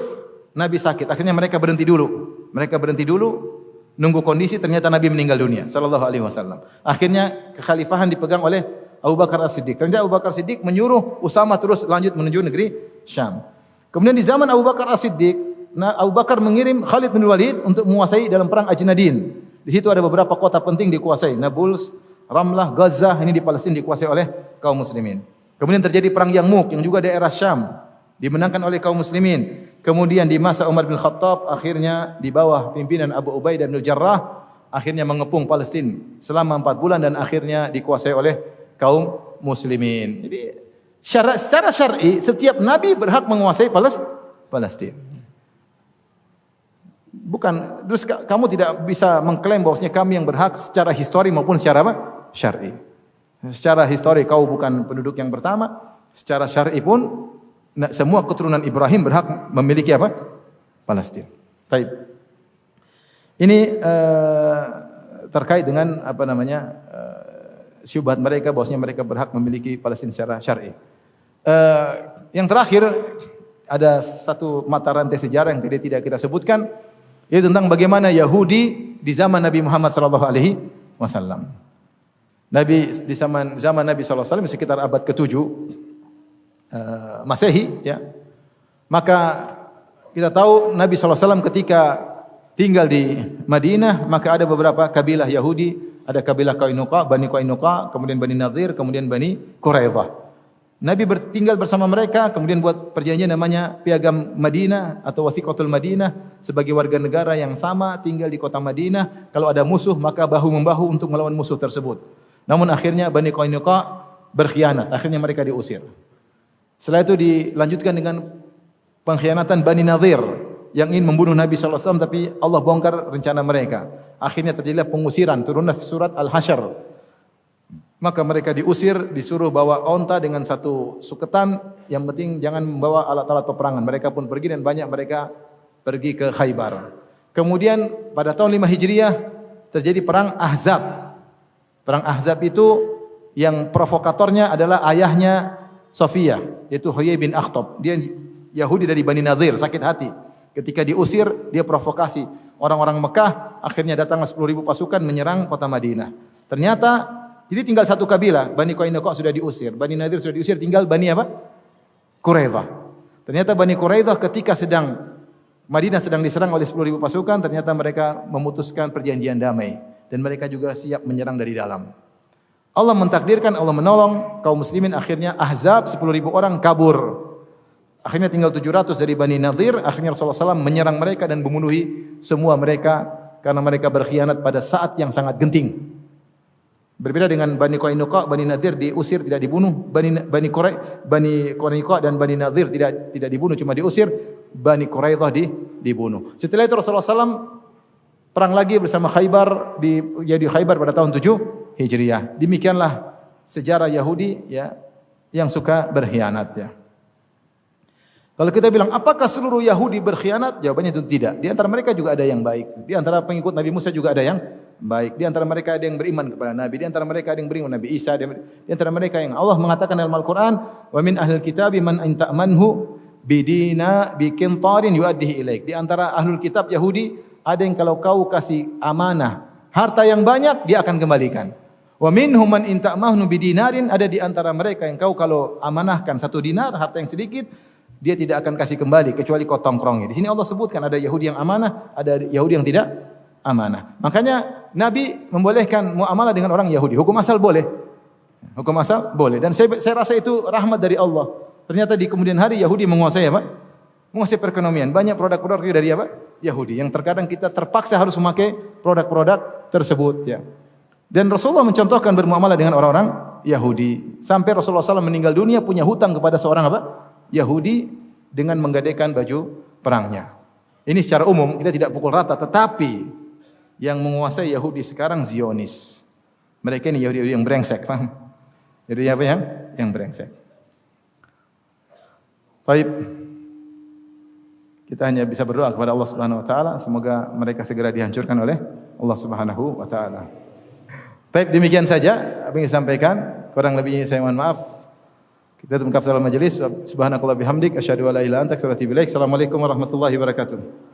Nabi sakit. Akhirnya mereka berhenti dulu. Nunggu kondisi, ternyata Nabi meninggal dunia sallallahu alaihi wasallam. Akhirnya kekhalifahan dipegang oleh Abu Bakar As-Siddiq. Ternyata Abu Bakar As-Siddiq menyuruh Usama terus lanjut menuju negeri Syam. Kemudian di zaman Abu Bakar As-Siddiq, Abu Bakar mengirim Khalid bin Walid untuk menguasai dalam perang Ajnadin. Di situ ada beberapa kota penting dikuasai, Nablus, Ramlah, Gaza, ini di Palestina dikuasai oleh kaum muslimin. Kemudian terjadi perang Yarmuk yang juga daerah Syam, dimenangkan oleh kaum muslimin. Kemudian di masa Umar bin Khattab, akhirnya di bawah pimpinan Abu Ubaidah bin Jarrah, akhirnya mengepung Palestina selama 4 bulan dan akhirnya dikuasai oleh kaum muslimin. Jadi secara syar'i setiap nabi berhak menguasai Palestina. Bukan, terus kamu tidak bisa mengklaim bahwasanya kami yang berhak secara histori maupun secara apa? Syar'i. Secara histori kau bukan penduduk yang pertama, secara syar'i pun semua keturunan Ibrahim berhak memiliki apa? Palestina. Baik. Ini terkait dengan apa namanya syubhat mereka bahwasanya mereka berhak memiliki Palestina secara syar'i. Yang terakhir ada satu mata rantai sejarah yang tidak kita sebutkan, yaitu tentang bagaimana Yahudi di zaman Nabi Muhammad sallallahu alaihi wasallam. Nabi di zaman Nabi sallallahu alaihi wasallam sekitar abad ke-7 Masehi, ya. Maka kita tahu Nabi SAW ketika tinggal di Madinah, maka ada beberapa kabilah Yahudi, ada kabilah Bani Qainuqa, kemudian Bani Nadir, kemudian Bani Quraidah. Nabi tinggal bersama mereka, kemudian buat perjanjian namanya Piagam Madinah atau Wasiqatul Madinah, sebagai warga negara yang sama tinggal di kota Madinah. Kalau ada musuh maka bahu-membahu untuk melawan musuh tersebut. Namun akhirnya Bani Qainuqa berkhianat, akhirnya mereka diusir. Setelah itu dilanjutkan dengan pengkhianatan Bani Nadir yang ingin membunuh Nabi SAW, tapi Allah bongkar rencana mereka. Akhirnya terjadilah pengusiran, turunlah surat Al-Hasyr. Maka mereka diusir, disuruh bawa onta dengan satu suketan, yang penting jangan membawa alat-alat peperangan. Mereka pun pergi dan banyak mereka pergi ke Khaybar. Kemudian pada tahun 5 Hijriah terjadi perang Ahzab. Perang Ahzab itu yang provokatornya adalah ayahnya Sofia, yaitu Huyai bin Akhtab. Dia Yahudi dari Bani Nadir, sakit hati. Ketika diusir, dia provokasi. Orang-orang Mekah akhirnya datang 10.000 pasukan menyerang kota Madinah. Ternyata jadi tinggal satu kabilah, Bani Qainuqa sudah diusir, Bani Nadir sudah diusir, tinggal Bani apa? Quraidah. Ternyata Bani Quraidah ketika Madinah sedang diserang oleh 10.000 pasukan, ternyata mereka memutuskan perjanjian damai dan mereka juga siap menyerang dari dalam. Allah mentakdirkan, Allah menolong kaum muslimin, akhirnya Ahzab 10.000 orang kabur. Akhirnya tinggal 700 dari Bani Nadir, akhirnya Rasulullah SAW menyerang mereka dan membunuhi semua mereka karena mereka berkhianat pada saat yang sangat genting. Berbeda dengan Bani Qainuqa, Bani Nadir diusir tidak dibunuh, Bani Qainuqa dan Bani Nadir tidak dibunuh, cuma diusir, Bani Quraidah dibunuh. Setelah itu Rasulullah SAW perang lagi bersama Khaybar di Khaybar pada tahun 7 Hijriah. Demikianlah sejarah Yahudi, ya, yang suka berkhianat, ya. Kalau kita bilang apakah seluruh Yahudi berkhianat? Jawabannya itu tidak. Di antara mereka juga ada yang baik. Di antara pengikut Nabi Musa juga ada yang baik. Di antara mereka ada yang beriman kepada Nabi. Di antara mereka ada yang beriman Nabi Isa. Di antara mereka yang Allah mengatakan dalam Al-Quran, wa min ahlil kitabi man in ta'manhu biqintarin yuaddihi ilaik. Di antara ahlul kitab Yahudi ada yang kalau kau kasih amanah harta yang banyak dia akan kembalikan. Wa minhum man in ta'mahnu bidinarin, ada di antara mereka yang kau kalau amanahkan 1 dinar harta yang sedikit dia tidak akan kasih kembali kecuali kau tongkrongi. Di sini Allah sebutkan ada Yahudi yang amanah, ada Yahudi yang tidak amanah. Makanya Nabi membolehkan muamalah dengan orang Yahudi. Hukum asal boleh. Hukum asal boleh. Dan saya rasa itu rahmat dari Allah. Ternyata di kemudian hari Yahudi menguasai apa? Menguasai perekonomian. Banyak produk-produk dari apa? Yahudi. Yang terkadang kita terpaksa harus memakai produk-produk tersebut. Ya. Dan Rasulullah mencontohkan bermuamalah dengan orang-orang Yahudi. Sampai Rasulullah SAW meninggal dunia punya hutang kepada seorang apa? Yahudi dengan menggadaikan baju perangnya. Ini secara umum kita tidak pukul rata, tetapi yang menguasai Yahudi sekarang Zionis. Mereka ini Yahudi yang brengsek, paham? Jadi apa yang? Yang brengsek. Baik. Kita hanya bisa berdoa kepada Allah Subhanahu wa taala semoga mereka segera dihancurkan oleh Allah Subhanahu wa taala. Baik, demikian saja apa yang disampaikan. Kurang lebihnya saya mohon maaf. Kita tutup kafaratul majelis. Subhanakallah bihamdik asyhadu an la ilaha illa anta astaghfiruka wa atubu ilaik. Assalamualaikum warahmatullahi wabarakatuh.